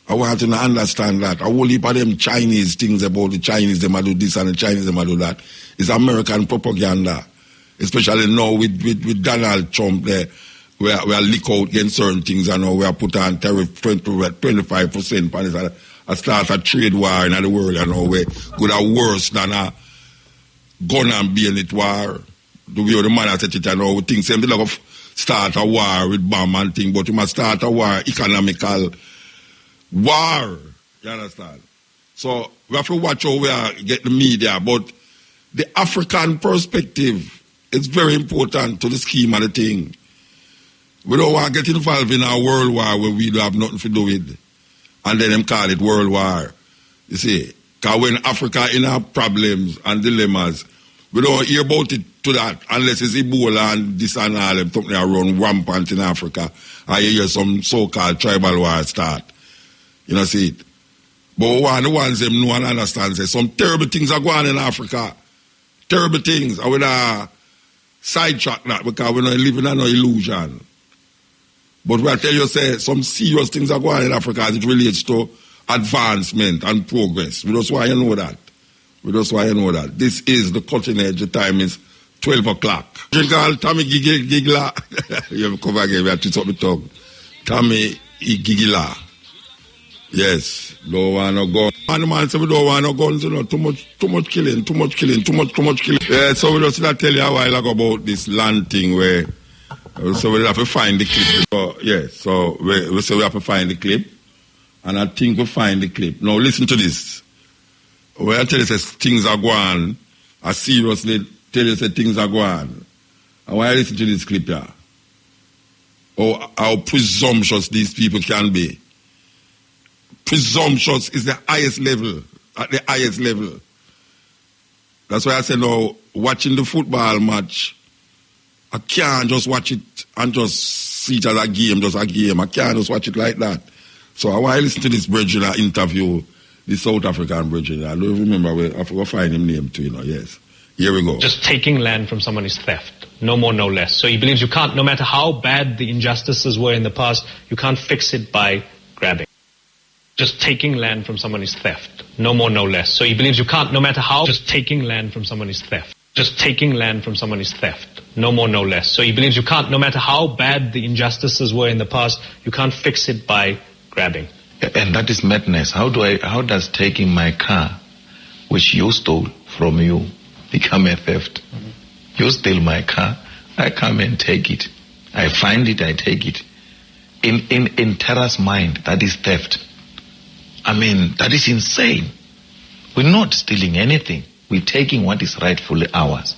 I want you to understand that. A whole heap of them Chinese things about the Chinese, they might do this and the Chinese, they might do that. It's American propaganda. Especially now with Donald Trump there, we are leak out against certain things and now we are put on tariff 25% on this. I start a trade war in the world and now we could have worse than a gun and bayonet war. The way the man has said it and now we think same thing like start a war with bomb and thing, but you must start a war, economical war. You understand? So we have to watch how we are get the media, but the African perspective is very important to the scheme of the thing. We don't want to get involved in a world war where we don't have nothing to do with. And then them call it world war. You see, because when Africa in our problems and dilemmas, we don't hear about it to that unless it's Ebola and this and all them something around rampant in Africa. I hear some so-called tribal war start. You know, see it. But one of the ones them know and understand say some terrible things are going on in Africa. Terrible things. I would sidetrack that because we're not living in no illusion. But we tell you, say, some serious things are going on in Africa as it relates to advancement and progress. That's why you know that. That's why you know that. This is the cutting edge. The time is 12 o'clock. Drink all Tommy Gigila. You have to come again. We have to talk the tongue. Tommy Gigila. Yes. Don't want no gun. And the man said we don't want no guns, you know. Too much killing. Yeah, so we just tell you a while ago about this land thing where so we have to find the clip. So, yeah, so we say we have to find the clip. And I think we find the clip. Now listen to this. When I tell you say things are going, I seriously tell you say things are going. I want you to listen to this clip here. How presumptuous these people can be. Presumptuous is the highest level, at the highest level. That's why I say now, watching the football match, I can't just watch it and just see it as a game, just a game. I can't just watch it like that. So I want to listen to this brethren interview, the South African brethren. I don't remember where, I forgot to find him name too, you know, yes. Here we go. Just taking land from someone is theft. No more, no less. So he believes you can't, no matter how bad the injustices were in the past, you can't fix it by grabbing. Just taking land from someone is theft. No more, no less. So he believes you can't, no matter how, just taking land from someone is theft. Just taking land from someone is theft. No more, no less. So he believes you can't, no matter how bad the injustices were in the past, you can't fix it by grabbing. And that is madness. How does taking my car, which you stole from you, become a theft? Mm-hmm. You steal my car, I come and take it. I find it, I take it. In Terra's mind, that is theft. I mean, that is insane. We're not stealing anything. We're taking what is rightfully ours.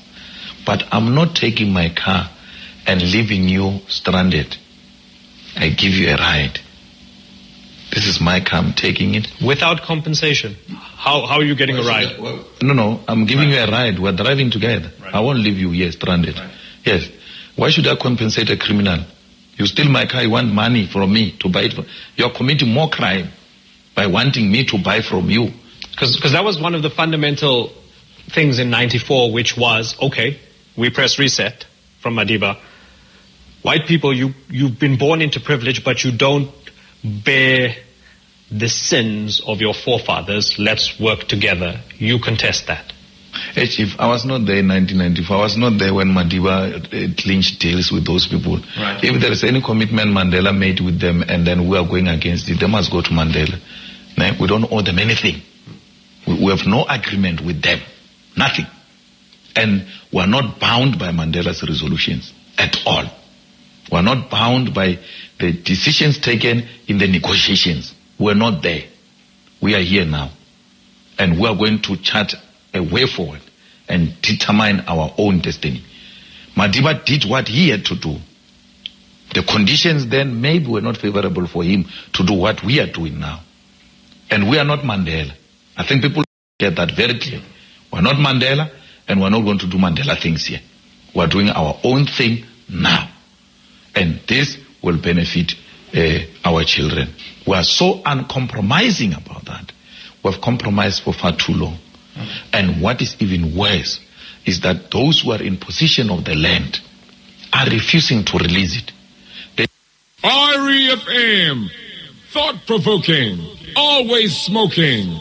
But I'm not taking my car and leaving you stranded. I give you a ride. This is my car, I'm taking it. Without compensation? How are you getting a ride? No, I'm giving you a ride. We're driving together. Right. I won't leave you here stranded. Right. Yes. Why should I compensate a criminal? You steal my car, you want money from me to buy it. You're committing more crime by wanting me to buy from you. Because that was one of the fundamental things in 94, which was, okay, we press reset from Madiba. White people, you've been born into privilege, but you don't bear the sins of your forefathers. Let's work together. You contest that. Hey, Chief, I was not there in 1994. I was not there when Madiba clinched deals with those people. Right. If there is any commitment Mandela made with them and then we are going against it, they must go to Mandela. We don't owe them anything. We have no agreement with them. Nothing. And we are not bound by Mandela's resolutions at all. We are not bound by the decisions taken in the negotiations. We are not there. We are here now. And we are going to chart a way forward and determine our own destiny. Madiba did what he had to do. The conditions then maybe were not favorable for him to do what we are doing now. And we are not Mandela. I think people get that very clear. We're not Mandela, and we're not going to do Mandela things here. We're doing our own thing now. And this will benefit our children. We are so uncompromising about that. We've compromised for far too long. And what is even worse is that those who are in possession of the land are refusing to release it. REFM, thought-provoking, always smoking,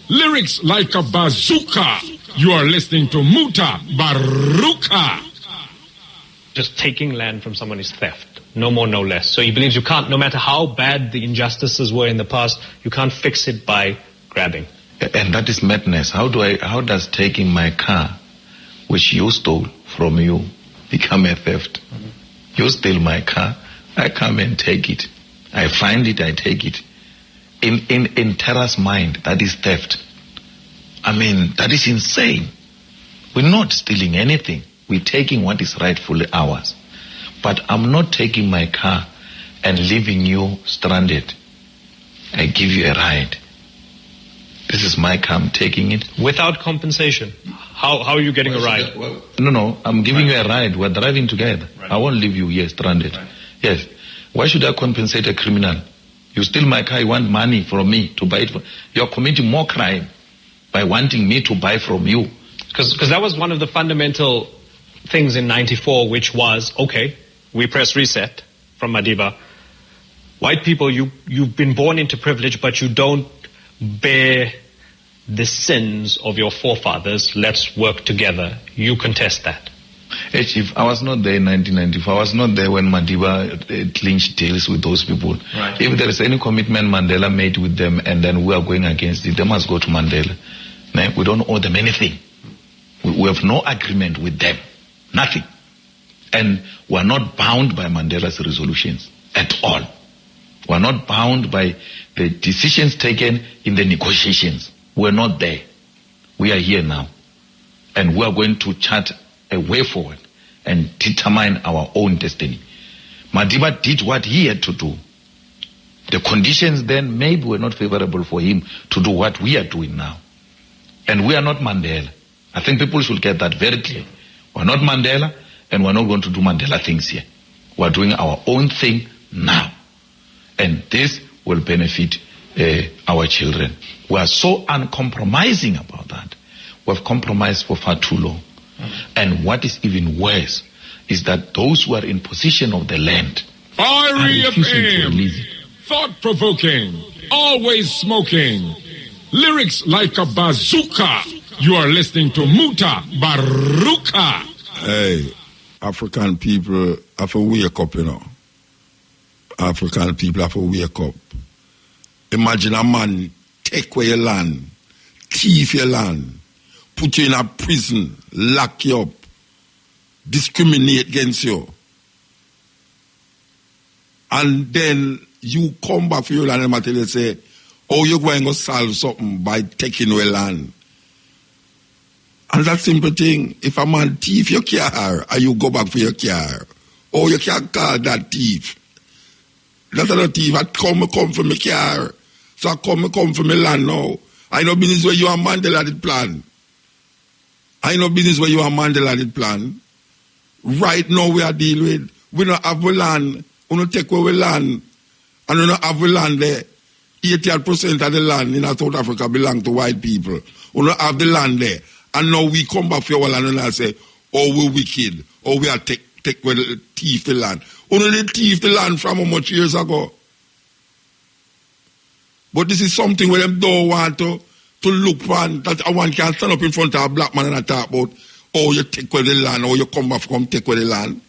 lyrics like a bazooka. You are listening to Mutabaruka. Just taking land from someone is theft. No more, no less. So he believes you can't, no matter how bad the injustices were in the past, you can't fix it by grabbing. And that is madness. How does taking my car, which you stole from you, become a theft? Mm-hmm. You steal my car, I come and take it. I find it, I take it. In terror's mind, that is theft. I mean, that is insane. We're not stealing anything. We're taking what is rightfully ours. But I'm not taking my car and leaving you stranded. I give you a ride. This is my car, I'm taking it. Without compensation? How are you getting a ride? No, I'm giving you a ride. We're driving together. Right. I won't leave you here stranded. Right. Yes. Why should I compensate a criminal? You steal my car, you want money from me to buy it. You're committing more crime by wanting me to buy from you. Because that was one of the fundamental things in 94, which was, okay, we press reset from Madiba. White people, you've been born into privilege, but you don't bear the sins of your forefathers. Let's work together. You contest that. Hey, Chief, I was not there in 1994. I was not there when Madiba clinched deals with those people. Right. If there is any commitment Mandela made with them and then we are going against it, they must go to Mandela. We don't owe them anything. We have no agreement with them. Nothing. And we are not bound by Mandela's resolutions at all. We are not bound by the decisions taken in the negotiations. We are not there. We are here now. And we are going to chart a way forward and determine our own destiny. Madiba did what he had to do. The conditions then maybe were not favorable for him to do what we are doing now. And we are not Mandela. I think people should get that very clear. We are not Mandela, and we are not going to do Mandela things here. We are doing our own thing now. And this will benefit our children. We are so uncompromising about that. We have compromised for far too long. And what is even worse is that those who are in possession of the land are refusing to release it. Thought-provoking, always smoking, lyrics like a bazooka. You are listening to Mutabaruka. Hey, African people have to wake up, you know. African people have to wake up. Imagine a man take away your land, thief your land, put you in a prison, lock you up, discriminate against you. And then you come back for your land and tell you, say, oh, you're going to solve something by taking away land. And that simple thing, if a man thief your car, and you go back for your car, or you can't call that thief. That's not a thief. I come for my car. So I come for my land now. I know business where you are Mandela did plan. I know business where you are Mandela did plan. Right now we are dealing with, we don't have the land, we don't take away land, and we don't have the land there. 88% of the land in South Africa belong to white people. We don't have the land there. And now we come back for your land and I say, oh, we're wicked, or we are take thief the land. Only thief the land from how much years ago? But this is something where them don't want to look on, that one can stand up in front of a black man and talk about, oh, you take away the land, or you come back from take away the land.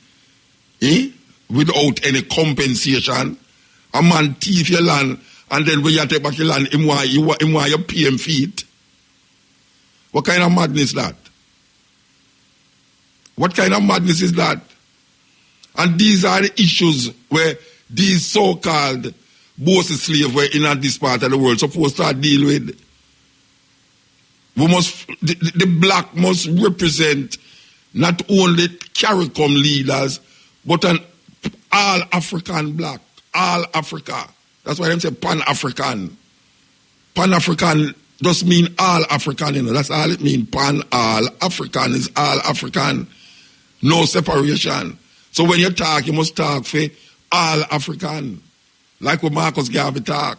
Without any compensation. A man thief your land, and then when you take back your land, him want you pay him feet. What kind of madness is that? What kind of madness is that? And these are the issues where these so-called bossy slaves were in this part of the world supposed to deal with. We must, the black must represent not only CARICOM leaders, but an all African black, all Africa. That's why they say Pan-African. Pan-African does mean all African, you know. That's all it means. Pan, all African is all African. No separation. So when you talk, you must talk for all African. Like what Marcus Garvey talk.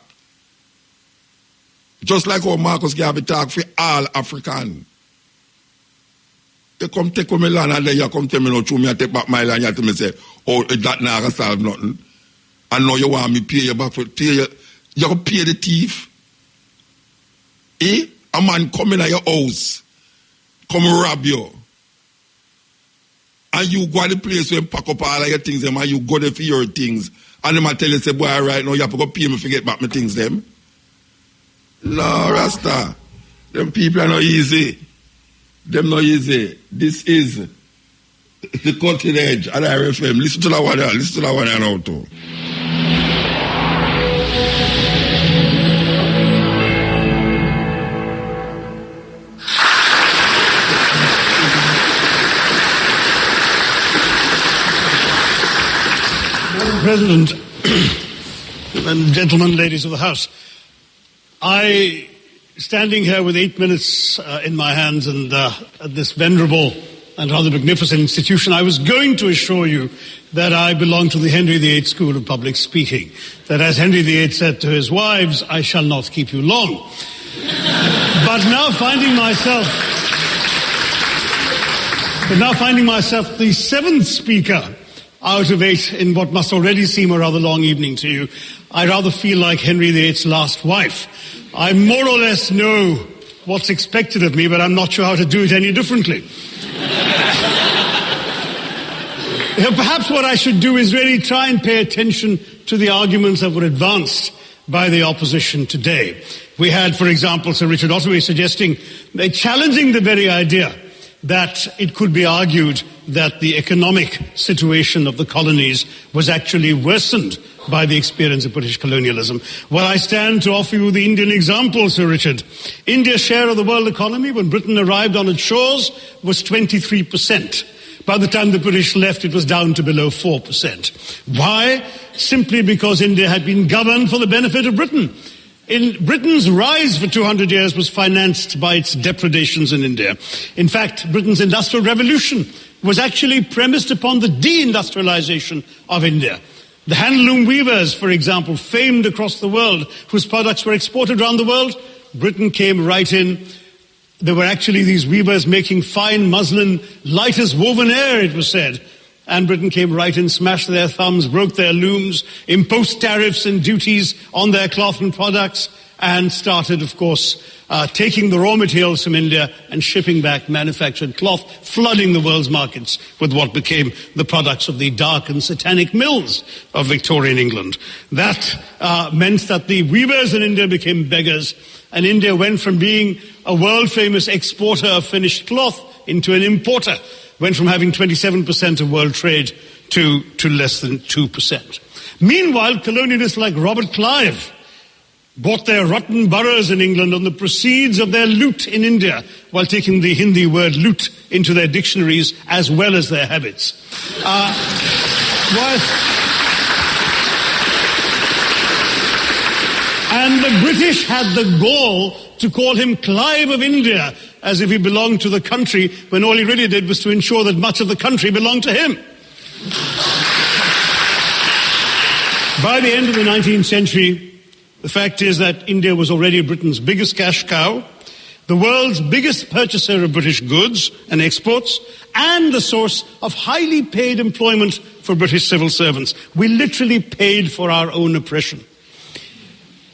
Just like what Marcus Garvey talk for all African. You come take my land and then you come tell me no true, me I take back my land, you tell me say, oh, that now I solve nothing. And now you want me pay you back for you gonna pay the thief. A man come in at your house, come rob you. And you go to the place where you pack up all of your things and you go there for your things. And them tell you, say, boy, right now you have to go pay me to get back my things them. No, Rasta. Them people are not easy. Them not easy. This is the Cutting Edge at RFM. Listen to that one there. Listen to that one there now too. President and gentlemen, ladies of the House, I, standing here with 8 minutes in my hands and at this venerable and rather magnificent institution, I was going to assure you that I belong to the Henry VIII School of Public Speaking, that as Henry VIII said to his wives, I shall not keep you long. But now finding myself the seventh speaker out of 8 in what must already seem a rather long evening to you, I rather feel like Henry VIII's last wife. I more or less know what's expected of me, but I'm not sure how to do it any differently. Perhaps what I should do is really try and pay attention to the arguments that were advanced by the opposition today. We had, for example, Sir Richard Ottaway suggesting, challenging the very idea that it could be argued that the economic situation of the colonies was actually worsened by the experience of British colonialism. Well, I stand to offer you the Indian example, Sir Richard. India's share of the world economy when Britain arrived on its shores was 23%. By the time the British left, it was down to below 4%. Why? Simply because India had been governed for the benefit of Britain. Britain's rise for 200 years was financed by its depredations in India. In fact, Britain's industrial revolution was actually premised upon the deindustrialization of India. The handloom weavers, for example, famed across the world, whose products were exported around the world, Britain came right in. There were actually these weavers making fine muslin, light as woven air, it was said. And Britain came right in, smashed their thumbs, broke their looms, imposed tariffs and duties on their cloth and products, and started, of course, taking the raw materials from India and shipping back manufactured cloth, flooding the world's markets with what became the products of the dark and satanic mills of Victorian England. That meant that the weavers in India became beggars, and India went from being a world-famous exporter of finished cloth into an importer. Went from having 27% of world trade to less than 2%. Meanwhile, colonialists like Robert Clive bought their rotten boroughs in England on the proceeds of their loot in India, while taking the Hindi word loot into their dictionaries as well as their habits. And the British had the gall to call him Clive of India, as if he belonged to the country, when all he really did was to ensure that much of the country belonged to him. By the end of the 19th century, the fact is that India was already Britain's biggest cash cow, the world's biggest purchaser of British goods and exports, and the source of highly paid employment for British civil servants. We literally paid for our own oppression.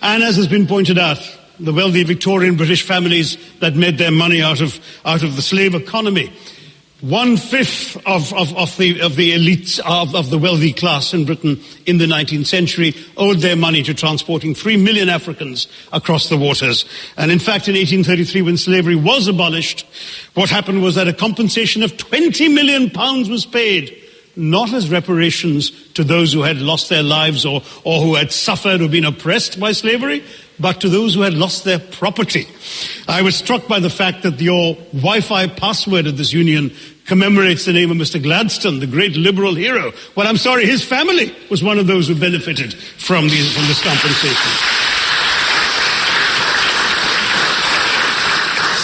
And as has been pointed out, the wealthy Victorian British families that made their money out of the slave economy, 1/5 of the elites of the wealthy class in Britain in the 19th century owed their money to transporting 3 million Africans across the waters. And in fact, in 1833, when slavery was abolished, what happened was that a compensation of £20 million was paid, not as reparations to those who had lost their lives or who had suffered or been oppressed by slavery, but to those who had lost their property. I was struck by the fact that your Wi-Fi password of this union commemorates the name of Mr. Gladstone, the great liberal hero. Well, I'm sorry, his family was one of those who benefited from this compensation.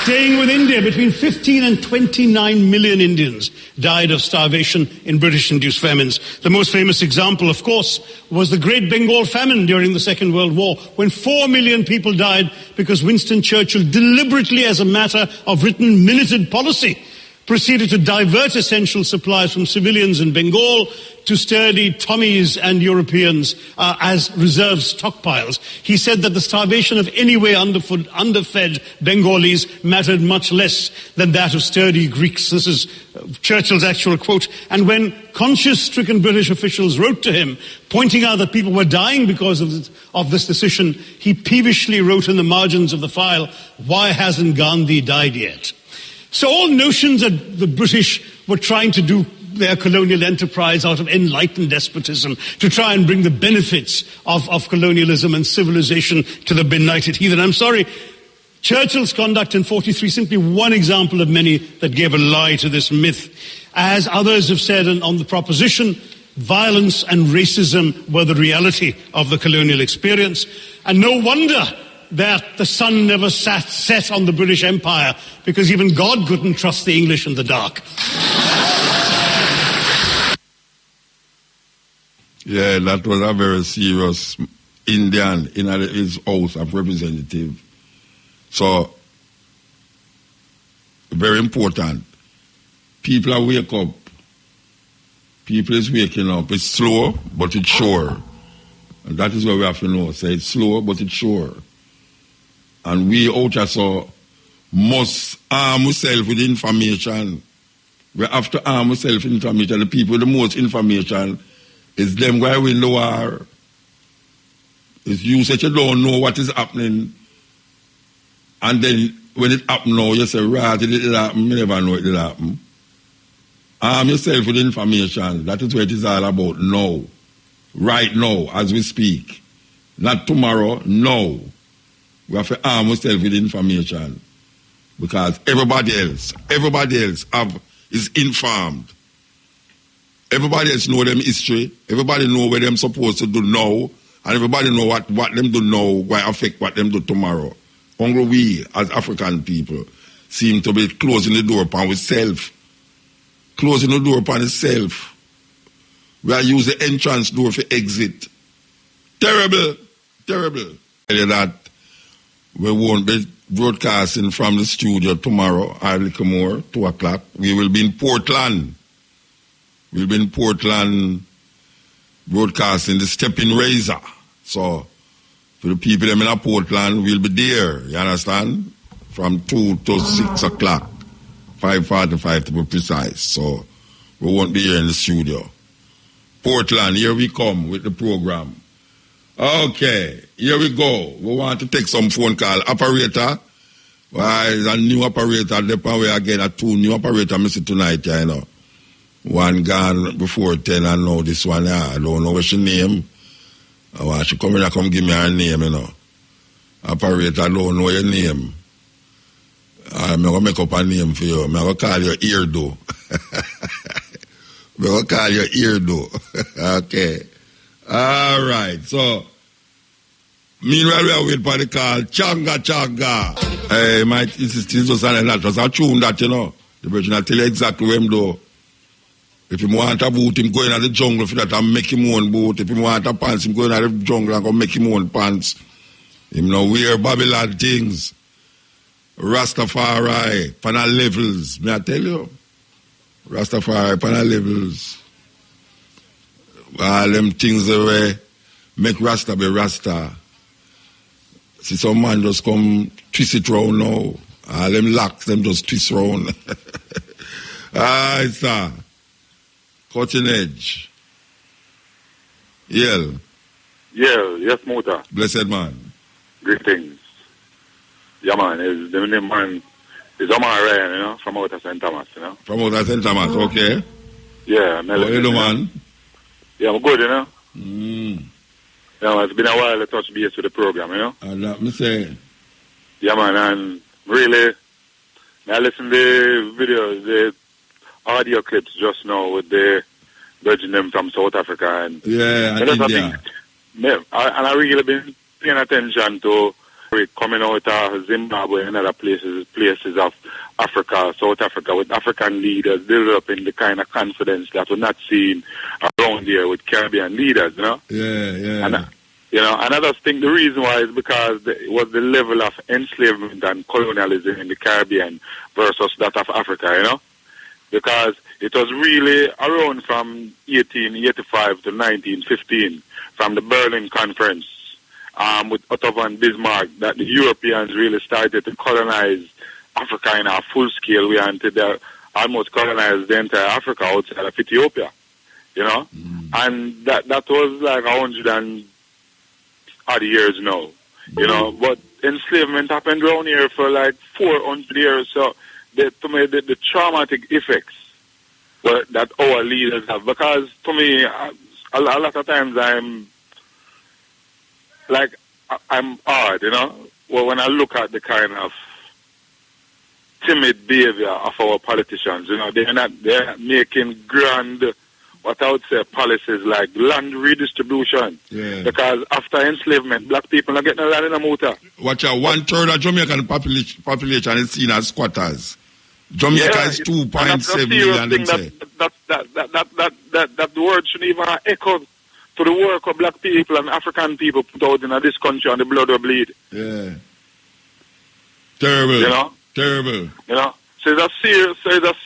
Staying with India, between 15 and 29 million Indians died of starvation in British-induced famines. The most famous example, of course, was the Great Bengal Famine during the Second World War, when 4 million people died because Winston Churchill deliberately, as a matter of written minuted policy, proceeded to divert essential supplies from civilians in Bengal to sturdy Tommies and Europeans as reserve stockpiles. He said that the starvation of anyway underfed Bengalis mattered much less than that of sturdy Greeks. This is Churchill's actual quote. And when conscience-stricken British officials wrote to him, pointing out that people were dying because of this decision, he peevishly wrote in the margins of the file, "Why hasn't Gandhi died yet?" So all notions that the British were trying to do their colonial enterprise out of enlightened despotism to try and bring the benefits of colonialism and civilization to the benighted heathen. I'm sorry, Churchill's conduct in 43 simply one example of many that gave a lie to this myth. As others have said on the proposition, violence and racism were the reality of the colonial experience. And no wonder that the sun never set on the British Empire, because even God couldn't trust the English in the dark. Yeah, that was a very serious Indian in his House of Representatives. So, very important. People are wake up. People is waking up. It's slow, but it's sure. And that is what we have to know. Say it's slow, but it's sure. And we also must arm ourselves with information. We have to arm ourselves with information. The people with the most information is them where we know are. It's you that you don't know what is happening. And then when it happens now, you say, right, it didn't happen. You never know it did happen. Arm yourself with information. That is what it is all about now. Right now, as we speak. Not tomorrow, now. We have to arm ourselves with information. Because everybody else is informed. Everybody else know them history. Everybody know what them supposed to do now. And everybody know what them do now will affect what them do tomorrow. Only we, as African people, seem to be closing the door upon ourselves. Closing the door upon itself. We are using the entrance door for exit. Terrible. Terrible. Tell you that we won't be broadcasting from the studio tomorrow, or a little more, 2 o'clock. We will be in Portland. We'll be in Portland broadcasting the Stepping Razor. So, for the people in Portland, we'll be there, you understand? From 2 to 6 o'clock. 5:45 to be precise. So, we won't be here in the studio. Portland, here we come with the program. Okay, here we go. We want to take some phone call. Operator, there's a new operator. Depend where again, 2 new operator I see tonight, you know. One gone before 10 and now this one, I don't know what's your name. I want you come in and come give me her name, you know. Operator, I don't know your name. I'm going to make up a name for you. I'm going to call you Eardo. I'm going to call you Eardo. Okay. All right. So, meanwhile, we are waiting for the call. Changa. Hey, this is just a tune that, you know. The person will tell you exactly where I'm doing. If you want a boot, him go in the jungle for that and make him own boot. If you want a pants, him go in the jungle and go make him own pants. Him now wear Babylon things. Rastafari, panel levels. May I tell you? Rastafari, panel levels. All them things away make Rasta be Rasta. See some man just come twist it round now. All them locks, them just twist round. Sir. Cutting edge. Yell. Yes, Muta. Blessed man. Greetings. Yeah, man. The name man is Omar Ryan, you know, from out of St. Thomas, you know. From out of St. Thomas, okay. Yeah. How are you, man? Yeah, I'm good, you know. Yeah, it's been a while to touch base with the program, you know. And let me say. Yeah, man, and really, I listen to the videos, the audio clips just now with the virgin them from South Africa and India. And I really been paying attention to coming out of Zimbabwe and other places of Africa, South Africa, with African leaders developing the kind of confidence that we're not seeing around here with Caribbean leaders, you know? Yeah. And, and I just think the reason why is because it was the level of enslavement and colonialism in the Caribbean versus that of Africa, you know? because it was really around from 1885 to 1915, from the Berlin Conference with Otto von Bismarck, that the Europeans really started to colonize Africa in a full-scale way until they almost colonized the entire Africa outside of Ethiopia, you know? And that was like 100 and odd years now, you know? But enslavement happened around here for like 400 years, so to me, the traumatic effects that our leaders have, because to me, a lot of times I'm odd, you know, well, when I look at the kind of timid behavior of our politicians, you know, they're making grand, what I would say, policies like land redistribution. Yeah. Because after enslavement, black people are getting land in the Muta. Watch out, 1/3 of Jamaican population is seen as squatters. Jamaica is 2.7 million. That word shouldn't even echo to the work of black people and African people put out in this country and the blood will bleed. Yeah. Terrible. You know? Terrible. You know? So it's a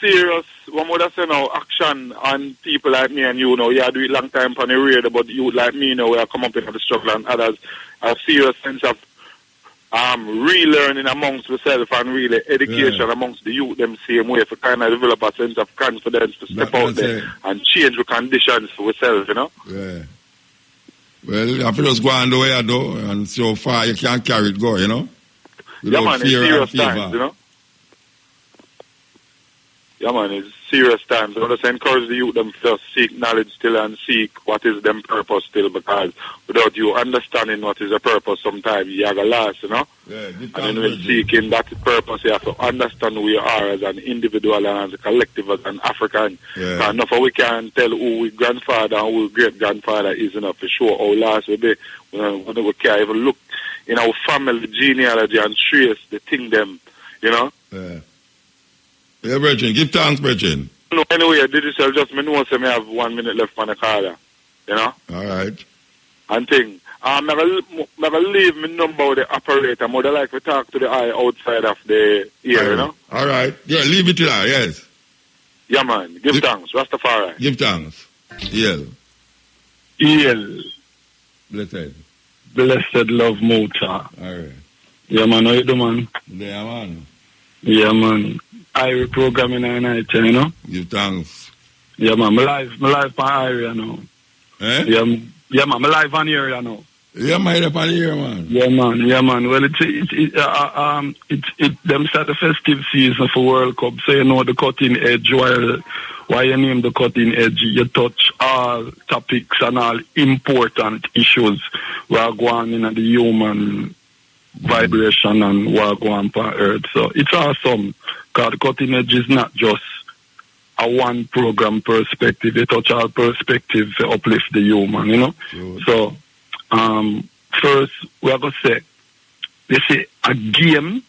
serious, one would say now, action on people like me and you know. Yeah, I do it long time on the radio, but you like me, you know, we are come up in the struggle and others. A serious sense of relearning amongst ourselves and really education amongst the youth them same way for kind of develop a sense of confidence to step out there and change the conditions for ourselves, you know? Yeah. Well, you have to just go on the way though and see how far you can carry it go, you know? Without yeah, man, fear it's serious and favor. times, you know? Yeah, man, it's serious times. I just encourage the youth them to just seek knowledge still and seek what is them purpose still, because without you understanding what is the purpose, sometimes you have a loss, you know? Yeah, and then when seeking that purpose, you have to understand who you are as an individual and as a collective, as an African. Yeah. Enough we can tell who we grandfather and who great-grandfather is enough for sure how lost we be. When we can't even look in our family genealogy and trace the thing them, you know? Yeah. Yeah, Brethren, give thanks, Brethren. No, anyway, digital just me know so me have 1 minute left on the caller. You know? All right. And thing. Never leave me number with the operator. I would like to talk to the eye outside of the ear, you know? All right. Yeah, leave it to her, yes. Yeah, man. Give thanks. Rastafari. Give thanks. Yell. Blessed. Blessed love Muta. All right. Yeah, man. How you do, man? Yeah, man. Yeah, man. I programming at night, you know? Give thanks. Yeah, man. My live on area now. Eh? Yeah, man. My live on area now. Yeah, man. Up on here, man. Yeah, man. Yeah, man. Well, them start the festive season for World Cup, so you know the cutting edge. Why you name the cutting edge? You touch all topics and all important issues we are going in the human vibration and what are going on Earth. So it's awesome. Because the cutting edge is not just a one program perspective. It touch all perspectives to uplift the human, you know. Sure. So first we are gonna say they say a game.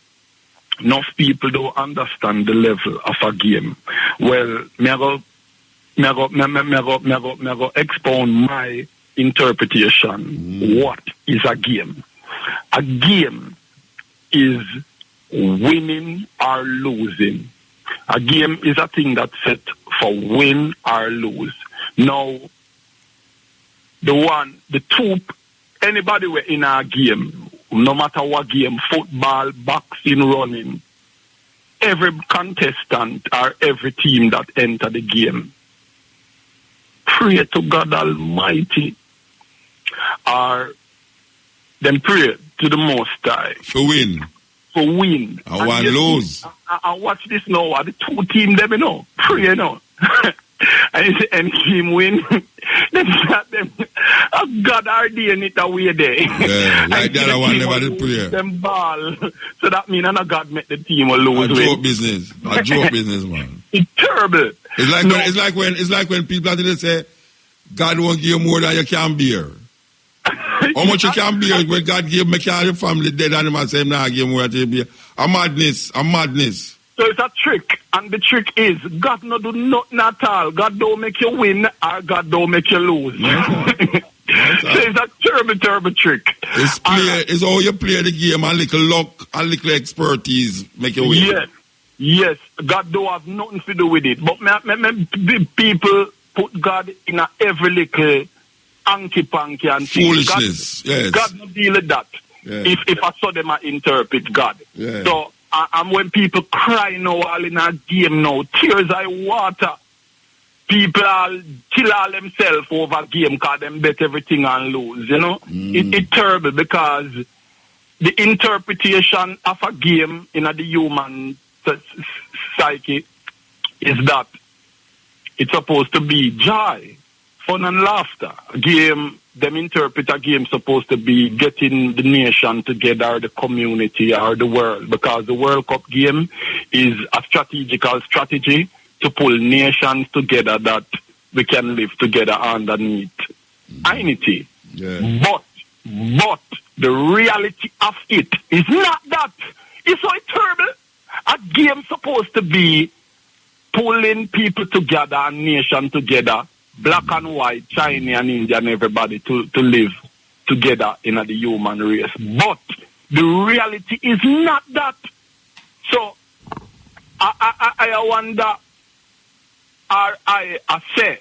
Enough people don't understand the level of a game. Well, me go expound my interpretation. What is a game? A game is winning or losing. A game is a thing that's set for win or lose. Now, anybody were in a game, no matter what game, football, boxing, running, every contestant or every team that enter the game, pray to God Almighty, or then pray to the Most High. For win. And one lose. And watch this now. The two teams, them, you know, pray now. and team win. Then them, God ordained it away there. Yeah, like the other one never did pray. Them ball. So that means God make the team lose. A joke business, man. It's terrible. It's like when people actually say, God won't give you more than you can bear. How much you can bear when God give me your family dead animals, say nah give more than you bear. A madness. So it's a trick, and the trick is God no do nothing at all. God don't make you win, or God don't make you lose. So it's a terrible trick. It's how you play the game, and little luck and little expertise make you win. Yes, God don't have nothing to do with it. But people put God in every little hanky-panky and foolishness. Yes. God not deal with that. Yeah. If I saw them, I interpret God. Yeah. So, and when people cry now all in a game now, tears I water. People all kill all themselves over game because them bet everything and lose, you know? It's terrible because the interpretation of a game in the human psyche is that it's supposed to be joy, fun and laughter. A game, them interpret a game supposed to be getting the nation together, the community or the world, because the World Cup game is a strategical strategy to pull nations together that we can live together underneath unity. Yeah. But the reality of it is not that. It's so terrible. A game supposed to be pulling people together and nation together, black and white, Chinese and Indian, everybody to live together in the human race. But the reality is not that. So I wonder, I say,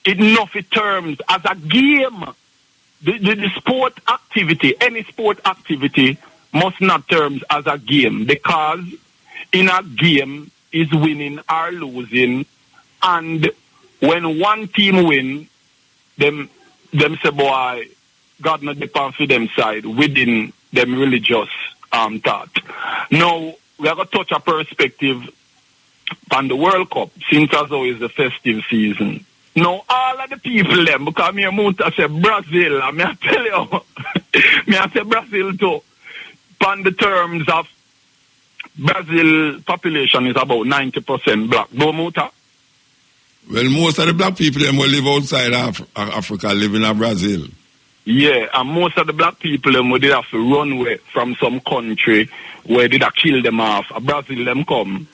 enough in terms as a game, the sport activity, any sport activity must not terms as a game, because in a game is winning or losing, and when one team win, them say, boy, God not depend for them side within them religious thought. Now we are going to touch a perspective on the World Cup, since as always the festive season. Now all of the people them, because me and Muta say Brazil, and me I tell you, me I say Brazil too. On the terms of Brazil population is about 90% black. No, Muta? Well, most of the black people them will live outside Africa, live in Brazil. Yeah, and most of the black people them will have to run away from some country where they kill them off. Brazil them come.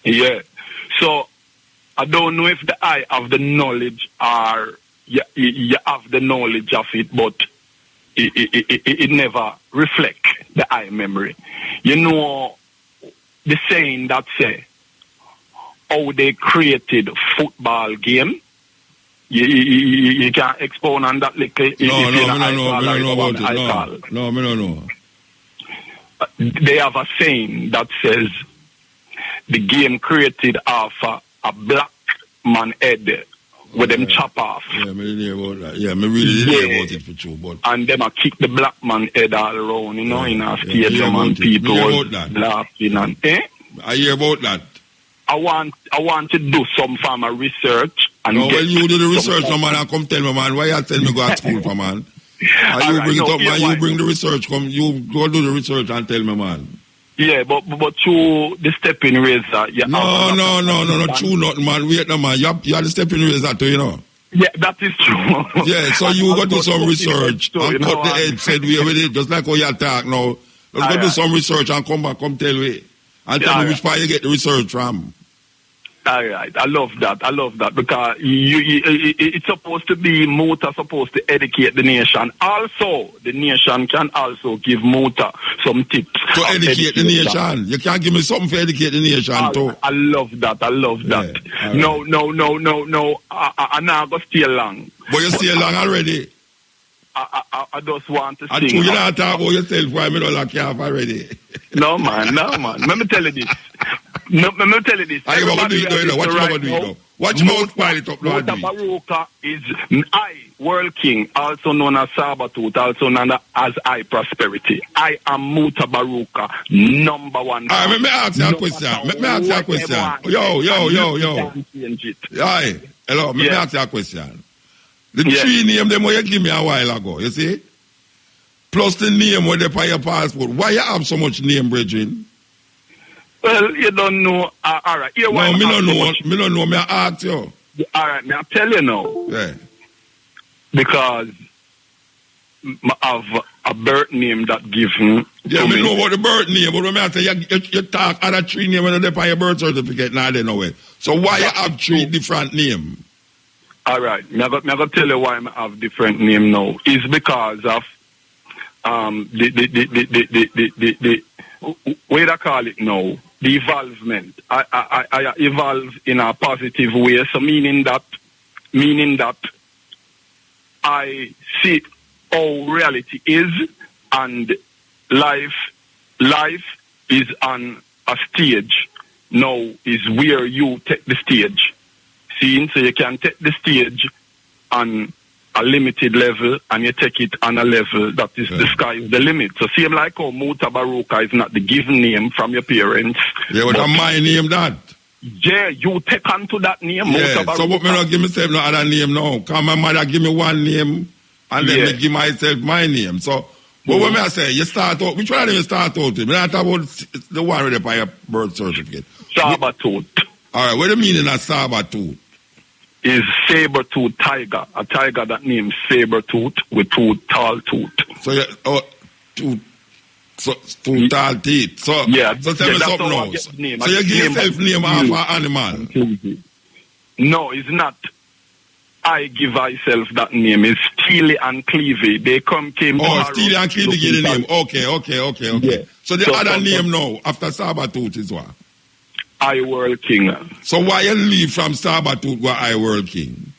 Yeah. So I don't know if I have the knowledge or you have the knowledge of it, but it never reflect the eye memory. You know the saying that say how they created football game. You can expound on that little. No, me no know. They have a saying that says the game created off a black man head with them chop off. Yeah, me didn't hear about that. Yeah, me really didn't hear about it for true. But and them a kick the black man head all around, you know, in a stadium, and people was laughing and I hear about that. I want to do some form of research and well, you do the research, no man, and come tell me, man, why you tell me go to school for, man? And you bring it up, man, you bring the research, you go do the research and tell me, man. Yeah, but through the stepping razor, no, true nothing, man. Wait, no, man, you are the stepping razor too, you know. Yeah, that is true. Yeah, so you go do some research and cut the head, said we with it, just like how you talk now. Let's go do some research and come back, come tell me. And tell me which part you get the research from. All right, I love that because it's supposed to be Muta supposed to educate the nation. Also, the nation can also give Muta some tips to educate the nation. You can't give me something for educate the nation too. I love that. Yeah, no. I'm not gonna stay long. But you stay long already. I just want to sing. And you not talk about yourself why me don't like you already. No man. Let me tell you this. Let me tell you this. Watch you about to do it now. Watch you about pile it up now. Mutabaruka is I, World King, also known as Sabatooth, also known as I Prosperity. I am Mutabaruka, number one. Let me ask you a question. Yo. Aye. Hello, let me ask you a question. The three names them you give me a while ago, you see? Plus the name where they pay your passport. Why you have so much name, brethren? Well, you don't know. All right. Me don't know. Me ask you. All right. Now I'll tell you now. Yeah. Because I have a birth name that gives me. Yeah, me know about the birth name, but when I say you talk other three names when they pay your birth certificate, now they know it. So why you have three different names? All right. I'm going to tell you why I have different name now. It's because of way I call it now, the evolvement. I evolve in a positive way. So meaning that I see how reality is, and life is on a stage. Now is where you take the stage. See, so you can take the stage on a limited level, and you take it on a level that is the sky is the limit. So same like how Mutabaruka is not the given name from your parents. Yeah, but my name that. Yeah, you take on to that name, yeah, Mutabaruka. So what me not give myself no other name now? Because my mother give me one name, and then me give myself my name. So what me I say? You start out, which one of them you start out with? Me not talk about the one with the your birth certificate. Sabertooth. Alright, what do you mean in a sabertooth? Is saber-tooth tiger. A tiger that named saber-tooth with two tall tooth. So you two tall teeth. So yeah, so tell me something now. So you give yourself name of an animal. No, it's not. I give myself that name. It's Steely and Cleavy. They came. Oh, Steely and Cleavy get the name. Okay. Yeah. So the other name now after Sabertooth is what? I World King. So why you leave from Sabertooth go I World King?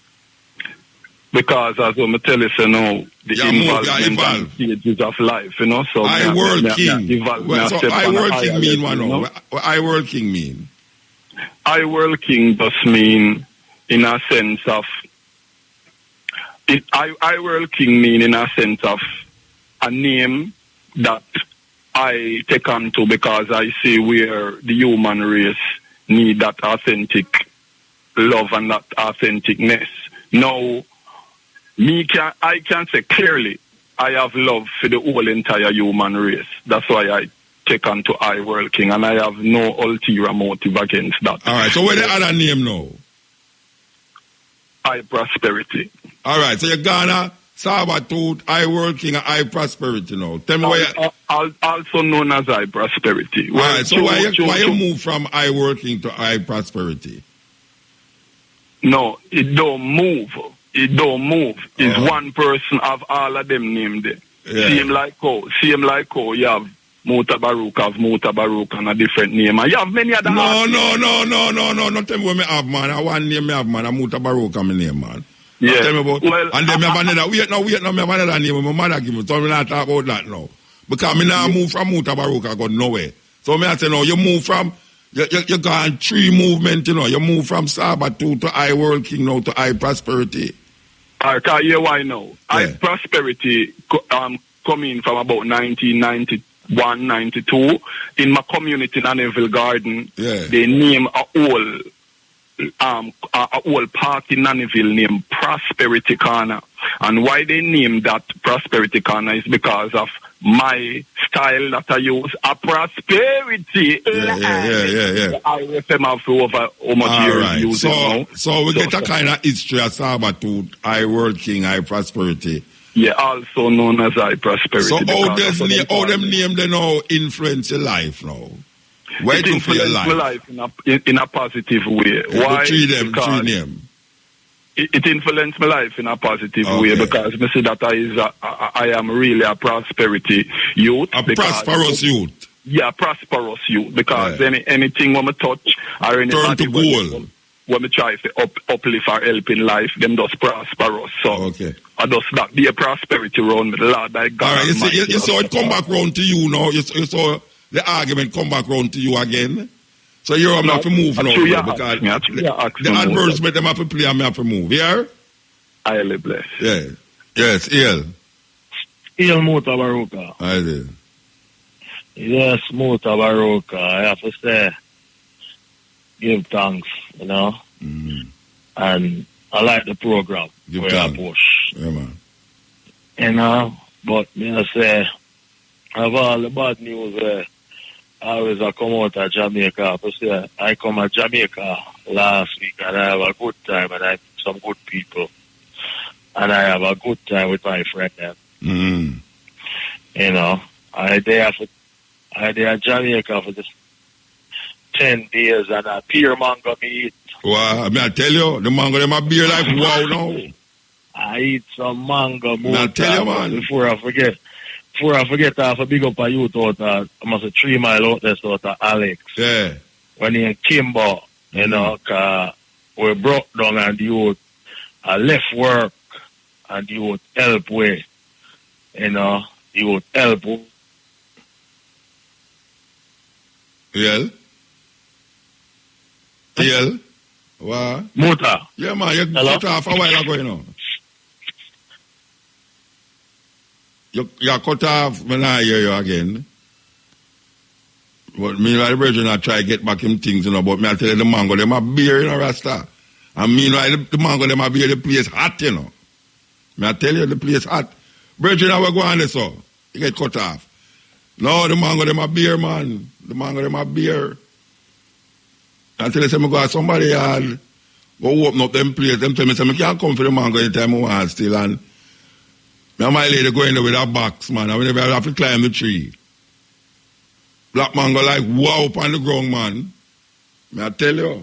Because as I'm telling you now, the involvement and stages of life, you know. So I World King. So I World King mean what now? What I World King mean? I World King just mean in a sense of I World King mean in a sense of a name that I take on to because I see where the human race need that authentic love and that authenticness. Now, I can say clearly I have love for the whole entire human race. That's why I take on to I World King, and I have no ulterior motive against that. All right, so where the other name now? I Prosperity. All right, so you're gonna Sabertooth, I World King, and I Prosperity now. Tell me why also known as I Prosperity. All right, so why you move from I World King to I Prosperity? No, it don't move. It don't move. It's one person of all of them named it. Yeah. Same like how you have Mutabaruka and a different name. And you have many other No. Not tell me what me have, man. I one name me have, man. Mutabaruka my name, man. Yeah. Tell me about and then me have another. Wait, me have another name. My mother give me. So me not talk about that now. Because me now move from Mutabaruka go nowhere. So me I say no, you move from you gone tree movement, you know. You move from Sabertooth to I World King now to I Prosperity. I tell you why now. Yeah. I Prosperity coming from about 1991, 92 in my community in Anneville Garden. Yeah. They name a whole park in Anneville named Prosperity Corner. And why they named that Prosperity Corner is because of my style that I use, a prosperity. Yeah. I FM have over how much years using now. So we get a kind of history of Sabertooth, I World King, I Prosperity. Yeah, also known as I Prosperity. So how them name they now influence your life now? Why do for your life? My life in a positive way. Why? Three name. It influenced my life in a positive way because I see that I am really a prosperity youth. Prosperous youth. Yeah, prosperous youth. Because anything when I touch or any turn to goal. When I try to uplift or help in life, them just prosperous. So I just that be a prosperity round with the Lord thy God. All right, you saw it come back round to you now. You saw the argument come back round to you again. So you're have to move now because the advertisement them have to play and me have to move. Yeah? Highly blessed. Yeah. Yes, Il Mutabaruka. I did. Yes, Mutabaruka. I have to say, give thanks, you know. Mm-hmm. And I like the program give thanks. I push. Yeah, man. You know, but I say, of all the bad news always I come out of Jamaica. I come to Jamaica last week and I have a good time and I meet some good people. And I have a good time with my friend. Mm-hmm. You know, I there Jamaica for just 10 days and a beer mango me eat. Wow, I tell you, the mango them a beer like wow now. I eat some mango I tell you, man. before I forget. before I forget, I have a big up a youth out there, almost a 3 mile out there, out of Alex. Yeah. When he came back, you know, we broke down and the youth left work and the youth help way. You know, the youth help. Yeah. Yeah. What? Muta. Yeah, man, you cut off a while ago, you know. You cut off when I hear you again. But meanwhile, the brethren I try to get back him things, you know, but me I tell you the mango, them a beer, you know, Rasta. And meanwhile, the mango, them a beer, the place hot, you know. Me I tell you, the place hot. Brethren, I will go on this, so. You get cut off. No, the mango, them a beer, man. The mango, them a beer. I tell you, say, me go to somebody yard, go open up them place, them tell me, say, me can't come for the mango anytime I want still, and me and my lady go in there with a box, man, and whenever I have to climb the tree. Black mango like wow up on the ground, man. Me I tell you.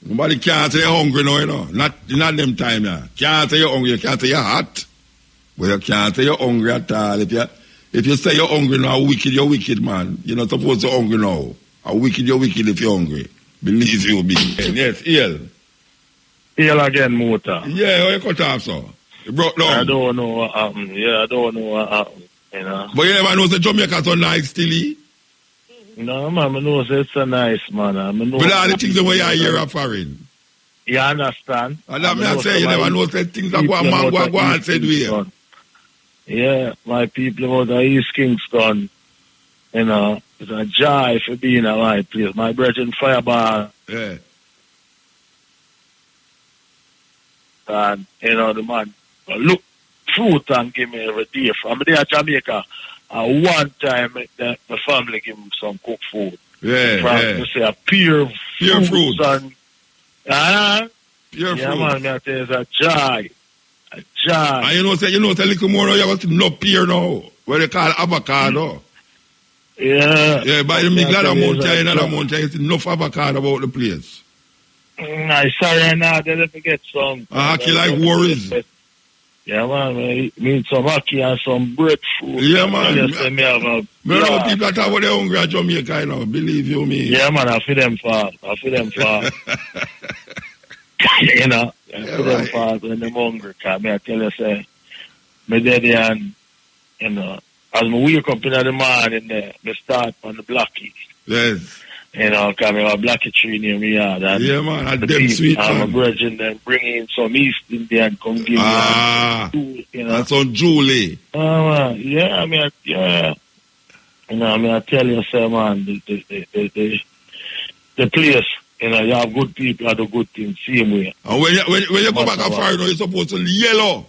Nobody can't say you're hungry now, you know. Not them time, yeah. Can't say you're hungry, you can't say you're hot. But you can't say you're hungry at all. If you say you're hungry now, you're wicked, man. You're not supposed to be hungry now. You're wicked if you're hungry. Believe you me. Yes, Eel. Eel again, Muta. Yeah, how you cut off, so? You broke down. I don't know what happened. Yeah, I don't know what happened, you know. But you never know the Jamaica so nice, still, No, man, I know it's so nice, man. I know but all the things that you hear are foreign. You understand? And that I say, you never know the things that go and said we. Yeah, my people out of East Kingston, you know, it's a joy for being in my place. My brethren Fireball. Yeah. And, you know, the man look fruit and give me every day. From there to Jamaica, one time the family give him some cooked food. Yeah, from, say a pure fruit. And, pure yeah, fruit. Man, I tell you, it's a joy. A joy. And you know, say a little more now, you have to no pear now, where they call avocado. Yeah. Yeah, by the Miglada Mountain, another mountain, it's enough avocado about the place. I sorry now, they let me get some. Hockey like worries. Yeah, man, me some hockey and some breadfruit. Yeah, man. Me have a know people that talk about they're hungry at Jamaica, you know, believe you me. Yeah, man, I feel them fast. You know, I feel them fast when they're hungry. Cause me, I tell you, say, my daddy and, you know, as I wake up in the morning there, I start on the blackie. Yes. You know, because I have a blackie tree near me yard. And yeah, man, and them sweet, man. I'm a virgin, then bring in some East Indian, come give me food, you know. That's on Julie. Man, yeah, I mean, yeah. You know, I mean, I tell you, sir, man, the place, you know, you have good people, you do good things, same way. And when you go back afar, you know, you're supposed to yellow.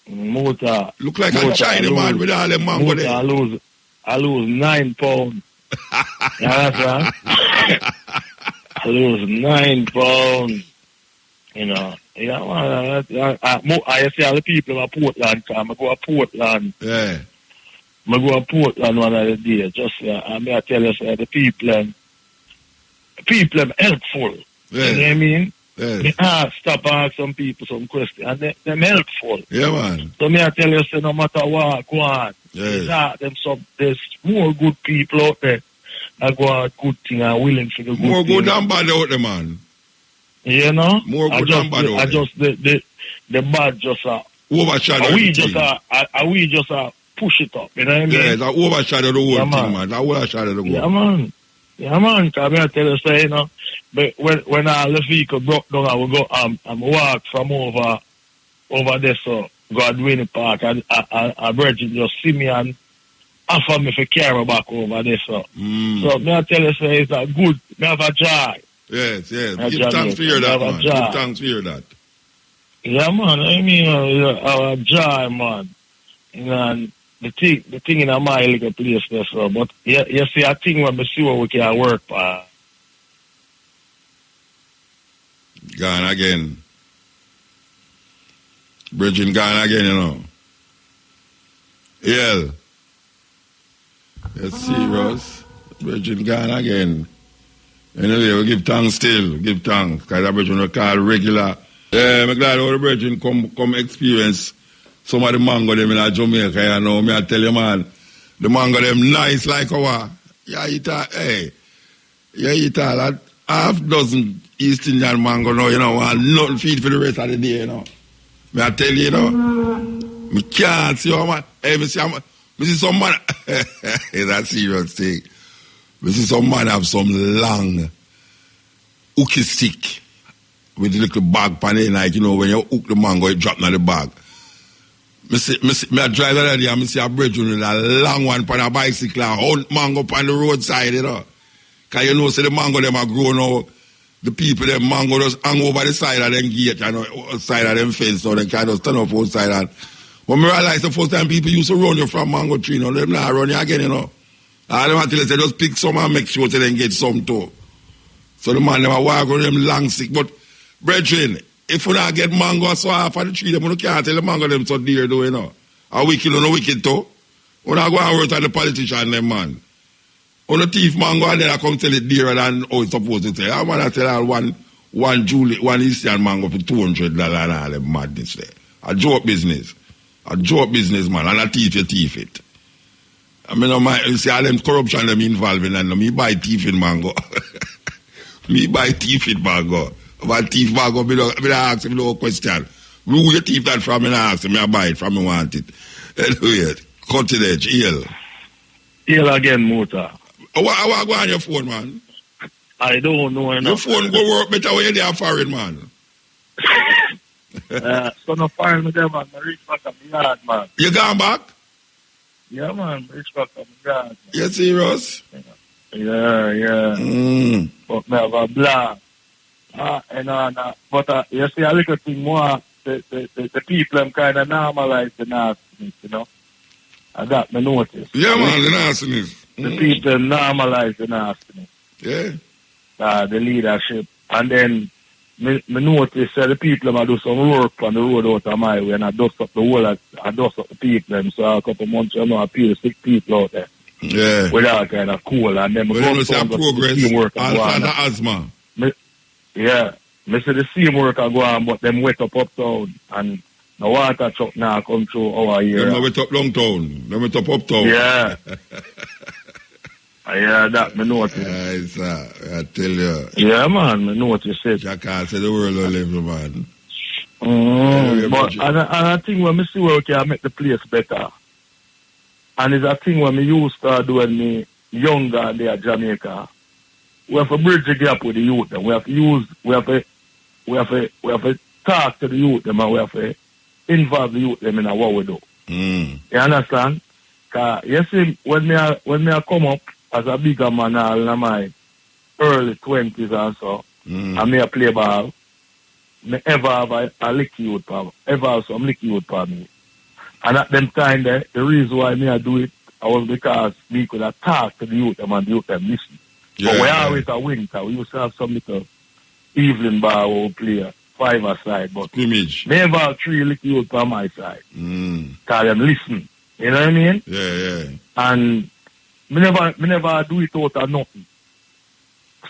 Muta. Look like a China man with all them mango there. I lose 9 pounds. You understand? I lose 9 pounds. You know. Yeah, man. I see all the people in Portland. I go to Portland. Yeah. I go to Portland one of the days. Just, I tell you, the people are helpful. Yeah. You know what I mean? Yes. Stop ask some people some questions, and they're helpful. Yeah, man. So me I tell you, say, no matter what, go on. Yes. There's more good people out there that go on good thing and willing to do good more thing. good than bad out there, man. You know? More good than bad out there. Just the bad just overshadow we just push it up, you know what I mean? Yeah, that overshadow the whole thing, man. That overshadow the whole. Yeah, man. Yeah, man, because I tell you, say, you know, but when all the vehicle broke down, I will go, walk from over there, so go to Winnie Park, and a virgin just see me and offer me for carry back over there, so. So, me I tell you, say, it's a good, me have a joy. Yes. Give thanks for hear that, man. Give thanks for hear that. Yeah, man, I mean, a joy, man. You know, and the thing in my little place there, so, but you see a thing when we see what we can work for. Gone again. Bridging gone again, you know. Yeah. You're serious. Bridging gone again. Anyway, we give thanks still. Give thanks. Because that bridging we call regular. I'm glad all the bridging come experience some of the mango them in Jamaica, you know, me I tell you, man, the mango them nice like a yeah, eat that half dozen East Indian mango now, you know, and nothing feed for the rest of the day, you know. Me I tell you, you know, me can't see how man, hey, me see some man, it's a serious thing. Me see some man have some long hooky stick with a little bag pan it, like, you know, when you hook the mango, it drop in the bag. Me I drive that day and me see a bridge with a long one on a bicycle and hunt mango on the roadside, you know. Because you know, see the mango them are grown now. The people, them mango just hang over the side of them gate, you know, side of them fence, so they can just turn up outside. And when me realize the first time people used to run you from mango tree, you know, them not run you again, you know. All them until they just pick some and make sure they then get some too. So the man them walk on them long stick. But, brethren, if you not get mango so half of the tree, them you can't tell the mango them so dear though, you know. A wicked or no wicked too. You not go and work on the politician them, man. On the thief mango and then I come tell it dearer than how it's supposed to say. I'm going to tell one Eastern mango for $200 and all the madness there. A joke business. A joke business, man. And a thief, you thief it. I mean, you see all them corruption them involved in, and me buy thief in mango. Me buy thief in mango. About thief mango, me don't ask him no question. Who you thief that from? Me don't ask him, I buy it from, me want it. Anyway, continent, Eel. Eel again, Muta. What go on your phone, man? I don't know enough. Your phone go work better when you're there foreign, man. So no foreign with them, man. I reach back at my yard, man. You gone back? Yeah, man. Reach back at my yard. You serious? Yeah. But me have a blast. But you see a little thing more, the people them kind of normalize the nastiness, you know. I got me notice. Yeah, man, the nastiness. The people normalize the nastiness. Yeah. The leadership. And then me notice the people them do some work on the road out of my way and I dust up the whole, I dust up the people them. So a couple months, you know, I feel 6 people out there. Yeah. With all kind of cool. And then we don't see progress. All asthma. Yeah. Me see the same work I go on, but them wet up uptown. And the water truck now come through our area. Them wet up downtown. Them wet up uptown. Yeah. Yeah, that me notice. I tell you. Yeah, man, me notice it. I can't say the world will live, man. But and I think when me see where we can make the place better. And it's a thing when me used to do when me younger there at Jamaica. We have to bridge the gap with the youth. Then we have to talk to the youth them, and we have to involve the youth them in what we do. You understand? Cause you see, when me I come up as a bigger man in my early 20s and so, and me I play ball, me ever have a licky youth for ever have some licky youth for me. And at them time there, the reason why me I do it was because we could have talked to the youth them and the youth them listen. Yeah, but we always a winter. We used to have some little evening bar where we play 5-a-side, but scrimmage. Never have 3 little youth on my side. Cause them listen. You know what I mean? Yeah. And me never do it out of nothing.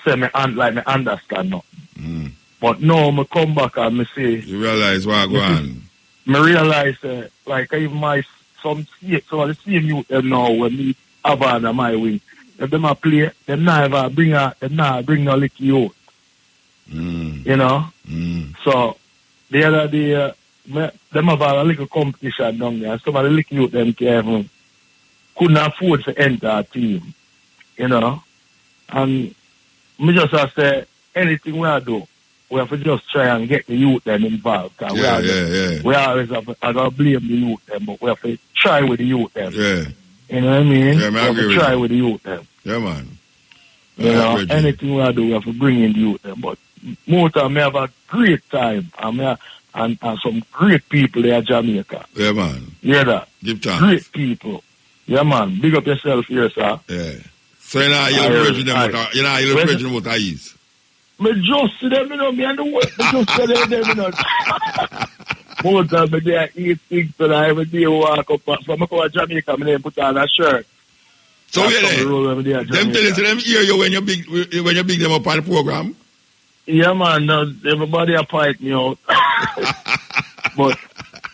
Say me understand nothing. But now me come back and me say, you realize what go on. Me realize like even some of the same youth them now when me have under my wing. If them a play, them never bring no licky youth. You know? So the other day them have a little competition down there. Some of the licky youth them couldn't afford to enter a team. You know? And me just have to say anything we do, we have to just try and get the youth them involved. We always have to blame the youth them, but we have to try with the youth them. Yeah. You know what I mean? Yeah, man, we have to try with the youth them. Yeah, man. You know, anything we do, we have to bring in the youth them. But more time, we have a great time. And some great people there in Jamaica. Yeah, man. Yeah, that. Give thanks. Great people. Yeah, man. Big up yourself here, sir. Yeah. So you're not virgin about ice. Me just see them, you know, me and the work. Me just see them, you know. More time, me there eat things and I every day walk up. So I come to Jamaica, me put on a shirt. So them tell you to them hear you when you big them up on the program? Yeah, man. No, everybody a fight me out. But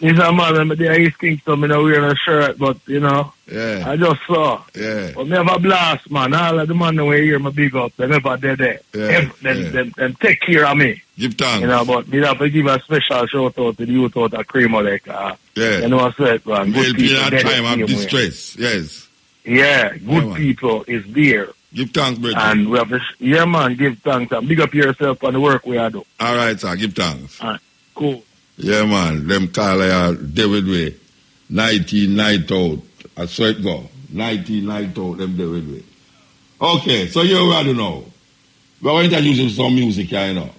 He's a man, and there is Kingston, I'm not wearing a shirt, but, you know, Yeah. I just saw. Yeah. But me have a blast, man. All of the man who hear me big up, they never dead there. Yeah. Them take care of me. Give thanks. You know, but me have to give a special shout out to the youth out of Creamer, like, Yeah. you know what I said, man. Well, Good being people at there time the of same distress. Yes. way. Yeah, good man. people is there. Give thanks, brother. And we have to, yeah, man, give thanks and big up yourself on the work we are doing. All right, sir. Give thanks. All right, cool. Yeah, man. Them call David Way. 19 night out. I swear to God. 19 night out. Them David Way. Okay, so here we are now. We're going to introduce you some music here, you know.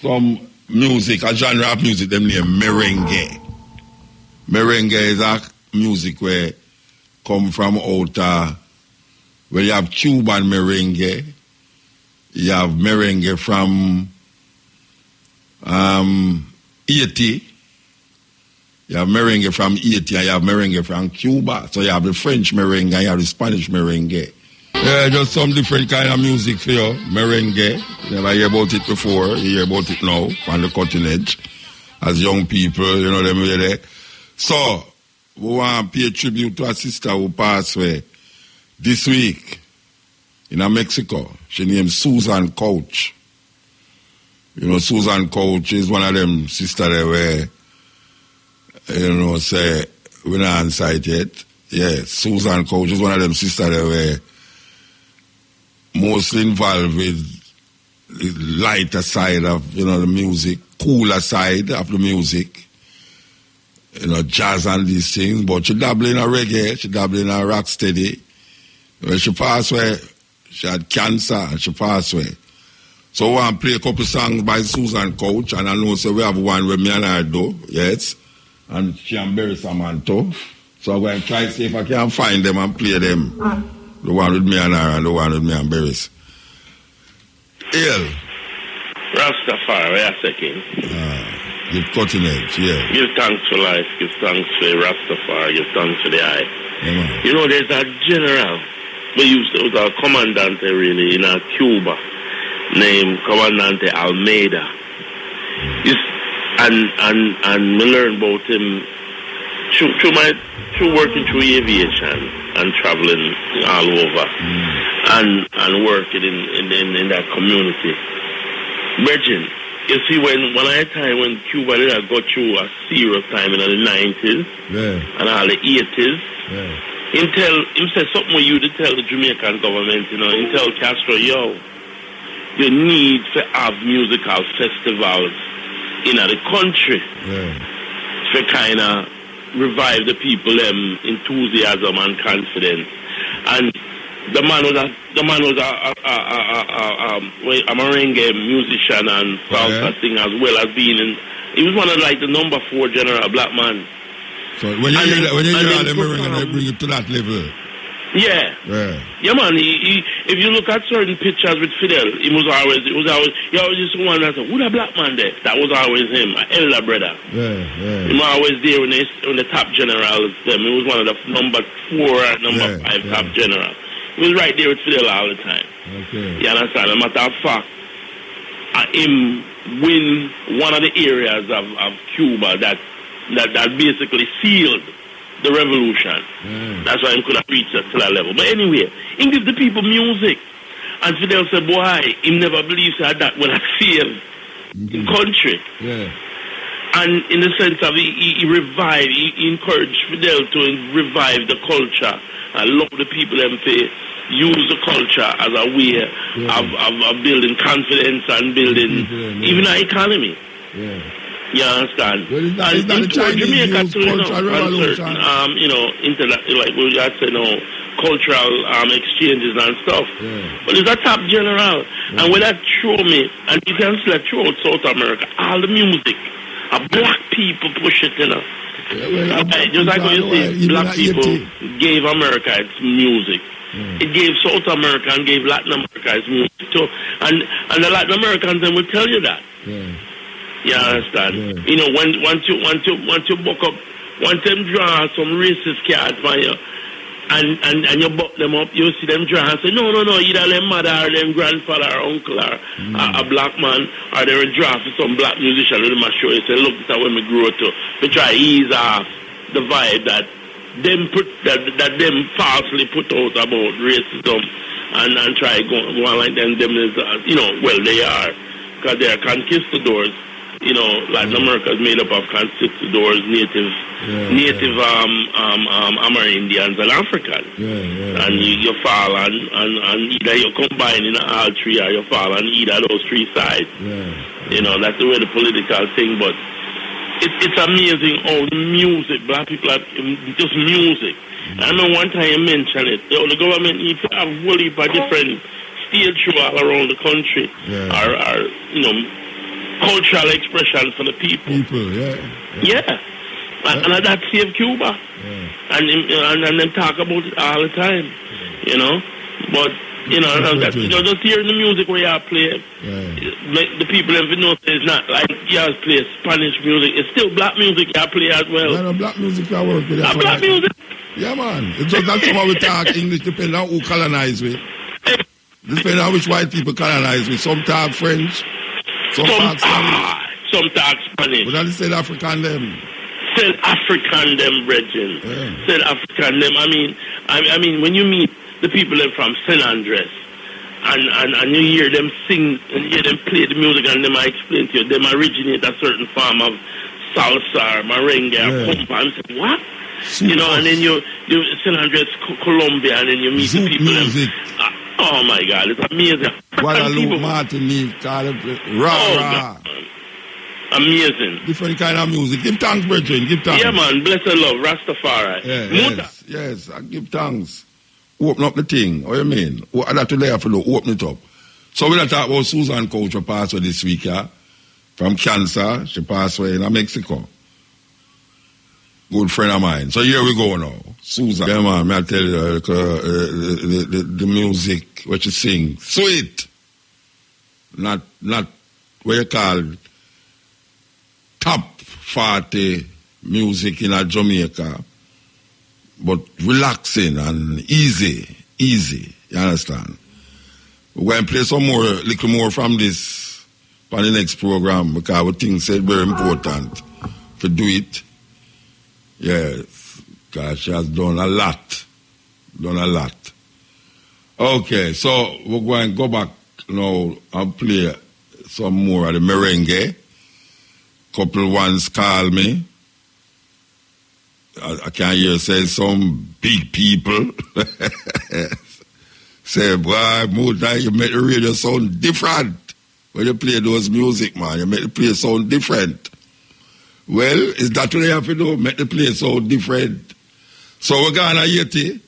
Some music, a genre of music, them name merengue. Merengue is a music where come from out where you have Cuban merengue, you have merengue from Haiti, you have merengue from Haiti, and you have merengue from Cuba. So you have the French merengue and you have the Spanish merengue. Yeah, just some different kind of music for you. Merengue. You never hear about it before. You hear about it now on the cutting edge. As young people, you know them way there. So, we want to pay tribute to a sister who passed away this week in Mexico. She named Susan Couch. You know, Susan Couch is one of them sisters that were, you know, say, we're not on site yet. Yeah, Susan Couch is one of them sisters that were mostly involved with the lighter side of, you know, the music, cooler side of the music. You know, jazz and these things, but she dabbled in a reggae, she dabbled in a rock steady. When she passed away, she had cancer and she passed away. So I want to play a couple songs by Susan Couch, and I know so we have one with me and I do, yes, and she and Barry Samanto. So I'm going to try to see if I can find them and play them. The one with me and her and the one with me and Barry's. Ill. Rastafari, wait a second. Give cutting edge, yeah. Give thanks for life, give thanks for Rastafari, give thanks for the eye. Yeah, you know, there's a general, we used to, was a commandante really in Cuba, named Commandante Almeida. And we learned about him through working through aviation and traveling all over and working in that community. Virgin. You see, when I time when Cuba did go through a serious time in the 90s and all the 80s, him said something with you to tell the Jamaican government, you know, him tell Castro, yo, the need to have musical festivals in the country to kind of revive the people, enthusiasm and confidence. And the man was a merengue musician and salsa singer as well as being he was one of like the number 4 general black man. So when you hear all the merengue, they bring it to that level. Yeah, man. If you look at certain pictures with Fidel, he always just one that said, "Who the black man there?" That was always him, my elder brother. He was always there when the top generals. He was one of the number 4 and number 5 top generals. He was right there with Fidel all the time. Okay. You understand? As a matter of fact, him win one of the areas of Cuba that basically sealed the revolution. That's why he could have reached to that level. But anyway, he give the people music. And Fidel said, boy, he never believes that when I fail in country. And in the sense of he revived, he encouraged Fidel to revive the culture and love the people and to use the culture as a way of building confidence and building even our economy. You understand? Well, is that the Chinese Jamaica to, cultural revolution? Like we just said, cultural exchanges and stuff. But it's a top general. And when that show me, and you can see that throughout South America, all the music, black people push it, you know. Just like when you see black people gave America its music. It gave South America and gave Latin America its music too. And the Latin Americans then will tell you that. You understand? You know, once you buck up, once them draw some racist cards for you, and you buck them up, you see them draw and say, no, either their mother or their grandfather or uncle or a black man, or they're a draft for some black musician, and they show you, say, look, this is when we grew up to. We try to ease off the vibe that them falsely put out about racism and try to go on like them is, well, they are, because they are conquistadors. Latin America is made up of conquistadors, native Amerindians and Africans. And you fall on either you combine in all three or you fall on either of those three sides. That's the way the political thing, but it's amazing how the music, black people have just music. I remember one time you mentioned it. The government needs to have a whole heap of different stage show all around the country. Or cultural expression for the people. And that saved Cuba. And them talk about it all the time. But just hearing the music where you play, the people have know it's not like you play Spanish music. It's still black music you play as well. Black music I work with. Black music. Yeah, man. It's just that somehow we talk English depending on who colonize we. Depending on which white people colonize we. Some talk French. Some talk Spanish. Some talk Spanish. But that's South African them. South African them, brethren. South African them. I mean, when you meet the people from San Andres, and you hear them sing, and you hear them play the music, and them I explain to you, them originate a certain form of salsa, or merengue, or compa. And say, what? And then you San Andres, Colombia, and then you meet the people. Music. Oh my God, it's amazing. Guadalupe, Martinique, Rara. Amazing. Different kind of music. Give thanks, brethren. Give thanks. Yeah, man. Blessed love. Rastafari. Yes. I give thanks. Open up the thing. What you mean? What that today have to do? Open it up. So we're going to talk about Susan Coach, who passed away this week, from cancer. She passed away in Mexico. Good friend of mine. So here we go now. Susan. Yeah, man. May I tell you, the music, what you sing, sweet. Not what you call top 40 music in Jamaica, but relaxing and easy. You understand? We're going to play little more from this on the next program because we think it's very important to do it. Yes, because she has done a lot. Okay, so we're going to go back now and play some more of the merengue. Couple ones call me. I can hear say some big people say, boy, Muta, you make the radio sound different when you play those music, man. You make the place sound different. Well, is that what you have to do? Make the place sound different. So we're going to Yeti.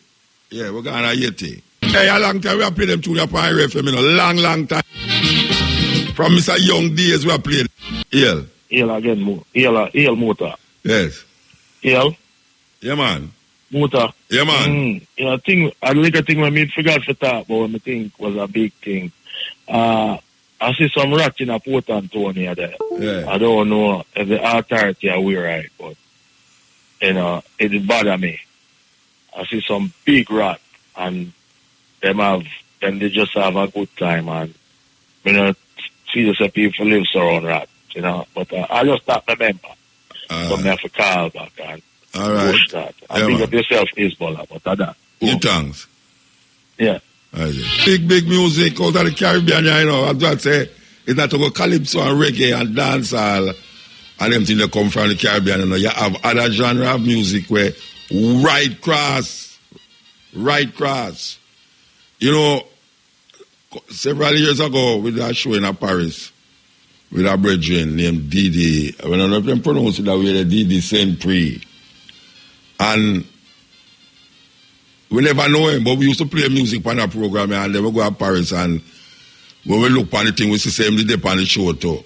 Yeah, we're going to Yeti. Hey, a long time we have played them tune up on RFM, long time. From Mr. Young days we have played. El again, El Muta. Yes. El? Yeah, man. Muta. Yeah, man. A little thing when me forgot to talk about what I think was a big thing. I see some rat in a Port Antonio there. Yeah. I don't know if the authority are we right, but, it bother me. I see some big rat, and they just have a good time, and, see the people live around rat. But I just not remember. So I have to call back and push that. I think of yourself, Hezbollah, but that. You thanks. Yeah. Big music out of the Caribbean, I just say, it's not to go calypso and reggae and dancehall and them things that come from the Caribbean. You have other genre of music where right cross. Several years ago, we did a show in Paris with a brethren named Didi. I don't know if they pronounce it that way, the Didi Saint-Prix. And we never know him, but we used to play music on that program, and then we go to Paris, and when we look on the thing, we see the same day on the show too.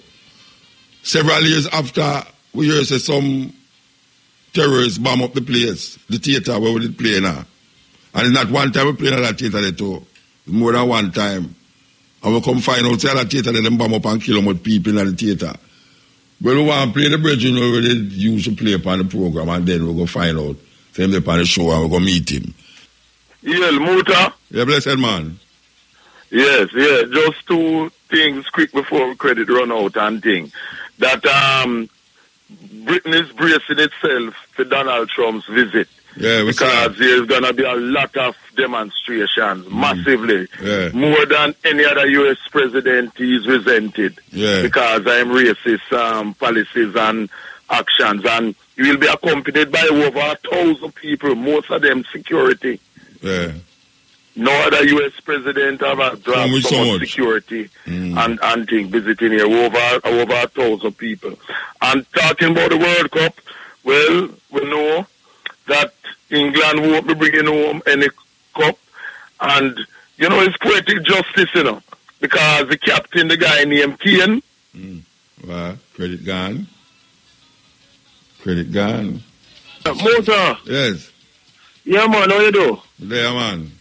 Several years after, we hear say some terrorists bomb up the place, the theater where we did play now. And it's not one time we play in that theater there too. It's more than one time. And we come find out, say that theater, they bomb up and kill them with people in the theater. Well, we want to play the bridge, we used to play upon the program, and then we'll go find out, same day upon the show, and we'll go meet him. Yeah, Muta. Yeah, blessed man. Yes, yeah. Just two things quick before credit run out and thing. That Britain is bracing itself for Donald Trump's visit. Yeah, because there's going to be a lot of demonstrations, massively. Yeah. More than any other U.S. president is resented. Yeah. Because I'm racist policies and actions. And he will be accompanied by over 1,000 people, most of them security. Yeah. No other U.S. president have so much security and thing visiting here, over 1,000 people. And talking about the World Cup, well, we know that England won't be bringing home any cup. And, you know, it's poetic justice, you know, because the captain, the guy named Kane. Well, credit gone. Credit gone. Motor. Yes. Yeah, man, how you do? There, man.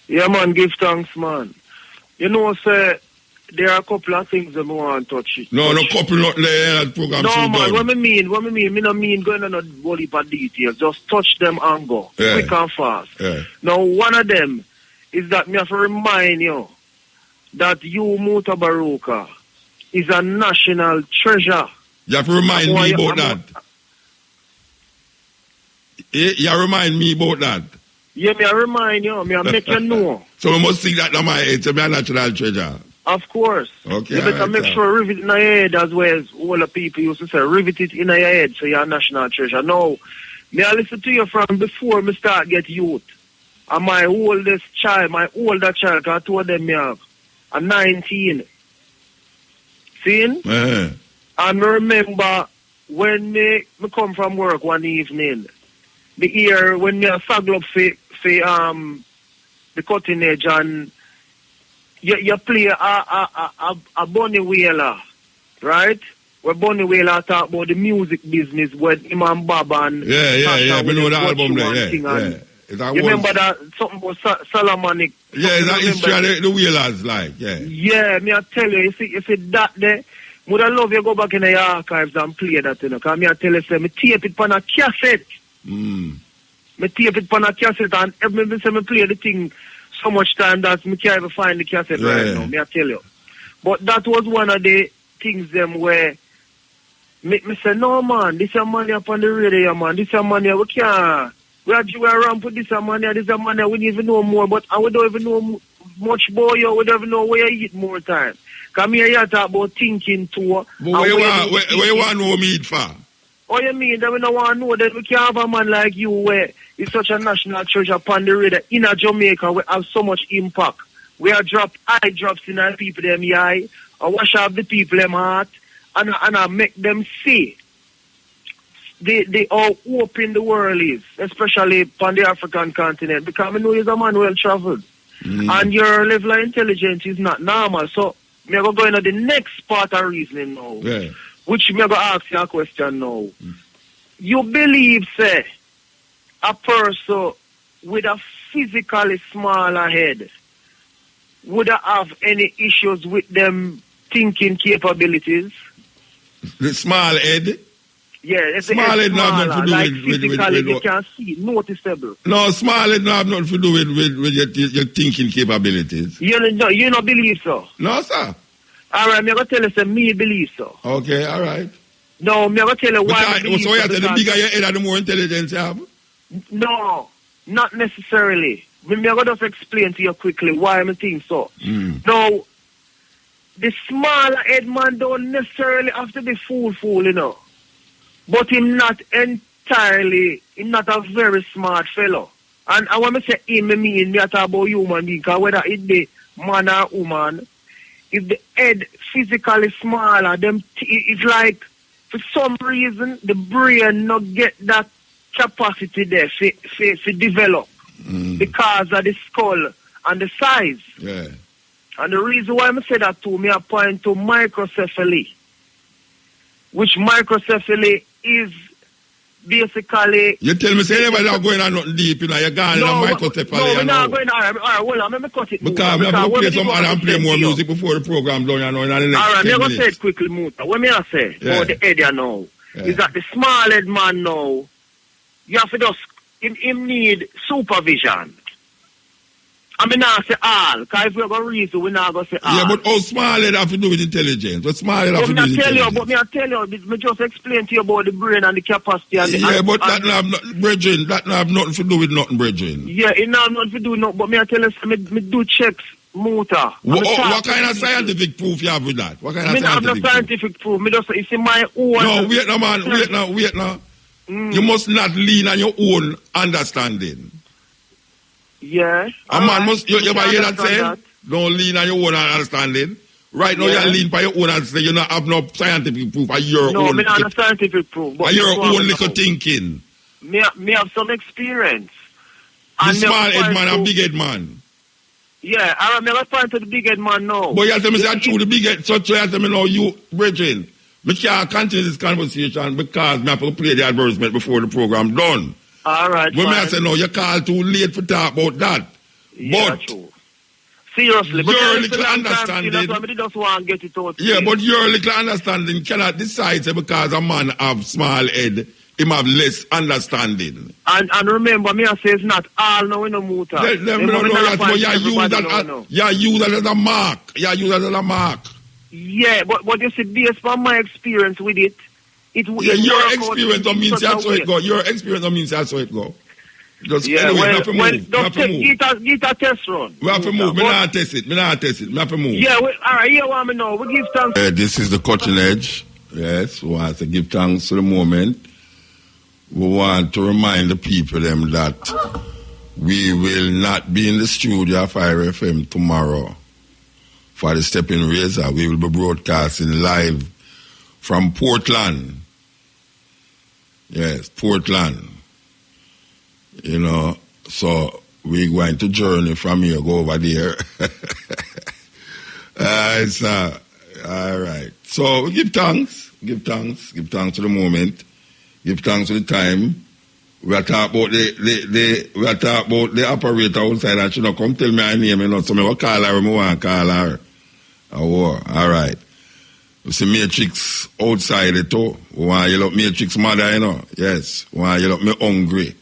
Yeah, man, give thanks, man. You know, sir, there are a couple of things that I want to touch. No couple not there that program. No, man, what I mean, me no mean going on a whole heap of details. Just touch them and go. Yeah. Quick and fast. Yeah. Now, one of them is that me have to remind you that you, Mutabaruka, is a national treasure. You have to remind me about that. You remind me about that. Yeah, me I remind you. Me I make you know. So we must think that in my head. So me a national treasure. Of course. Okay. You better make sure rivet it in your head as well as all the people used to say. Rivet it in your head so you're a national treasure. Now, me I listen to you from before me start get youth. And my older child, I told them me have a 19. See? Uh-huh. And me remember when me come from work one evening, the ear when me a sag up for the cutting edge and you play a Bunny Whaler, right? Where Bunny Whaler talk about the music business with him and Bob and yeah. We know the album there. Yeah. You remember that something about Solomonic? Yeah, that history of the Whalers, like, yeah. Yeah, me I tell you, you see that there. Would I love you go back in the archives and play that, you know? Because me I tell you, say, me tape it on a cassette. Me tape it on a cassette and every time I play the thing so much time that me can't even find the cassette right now, me I tell you. But that was one of the things them where me say, no man, this is money up on the radio, man. This is money, we can't. We are around for this money, we don't even know more, but we don't even know much more, we don't even know where you eat more time. Come here, you talk about thinking too. But where you want to know me for? Oh, you mean that we don't want to know that we can have a man like you where it's such a national treasure upon the radar in a Jamaica we have so much impact. We are drop eye drops in our people them eye, I wash up the people them heart, and I make them see they how open the world is, especially upon the African continent, because I know you're a man well traveled. And your level of intelligence is not normal. So me go into the next part of reasoning now. Yeah. Which me go ask you a question now. You believe, say, a person with a physically smaller head would have any issues with them thinking capabilities? The small head? Yeah, it's small head smaller, have nothing to do like with physically you can see, noticeable. No, small head have nothing to do with your thinking capabilities. You don't believe so? No, sir. All right, I'm going to tell you, say, me believe so. Okay, all right. No, I'm going to tell you why I believe so. So the bigger your head, the more intelligence you have? No, not necessarily. I'm going to just explain to you quickly why I think so. Now, the smaller head man don't necessarily have to be fool, you know. But him not entirely, him not a very smart fellow. And I want to say him, me talk about human being, because whether it be man or woman, if the head physically smaller, them it's like for some reason the brain not get that capacity there to develop because of the skull and the size. Yeah. And the reason why I say that to me, I point to microcephaly, which microcephaly is basically... You tell me, say never not going on nothing deep, you know, you're gone in a microcephaly. No, we're not going on. All right, well, let me cut it. Because we have to play some other and play more music before the program done, you know, in the next 10 minutes. All right, I'm going to say it quickly, Muta. What me I say about the head, you know, is that the small head man now, you have to just, him need supervision. I mean, not say all, because if we're going to reason, we're not going to say all. Yeah, but how small it have to do with intelligence? What small it have to do with intelligence? But I tell you, me just explain to you about the brain and the capacity. And but that have brethren, that have nothing to do with nothing, brethren. Yeah, it have nothing to do with nothing, but me I tell you, me do checks, Muta. What kind of scientific proof you have with that? What kind of scientific proof? Me just, it's in my own... No, wait now, man, wait now. You must not lean on your own understanding. Yeah. A man must, you ever hear that saying? Don't lean on your own understanding. Right now, you lean by your own understanding. You don't have no scientific proof. No, me not have scientific proof. But your own little thinking. Me have some experience. The small head man and big head man. Yeah, I never find to the big head man now. But you have to me say true, the big head, so you have to me know you, brethren. Me can't continue this conversation because me have to play the advertisement before the program done. All right. When I say no, you call too late for talk about that. Yeah, but true. Seriously, but your little understanding. Just want to get it out. Yeah, but your little understanding cannot decide because a man have small head, him have less understanding. And remember, me I say it's not all now in the Muta. You use that as a mark. You use that as a mark. Yeah, but you see, based on my experience with it, your experience don't mean that's how it go. Your experience don't mean that's how it go. Just yeah, anyway, get a test run. We have to move. Me not test it. We have to move. Yeah, all right, here what I know. We give thanks. This is the cutting edge. Yes, we want to give thanks to the moment. We want to remind the people them that we will not be in the studio of Fire FM tomorrow for the Stepping Razor. We will be broadcasting live from Portland. Yes, Portland. You know, so we're going to journey from here, go over there. All right. So we give thanks to the moment, give thanks to the time. We are talking about the operator outside and she not come tell me her name, you know, so I will call her, I want to call her. All right. We see Matrix outside it too. We want to yell up Matrix mother, you know. Yes. We want to yell up me hungry.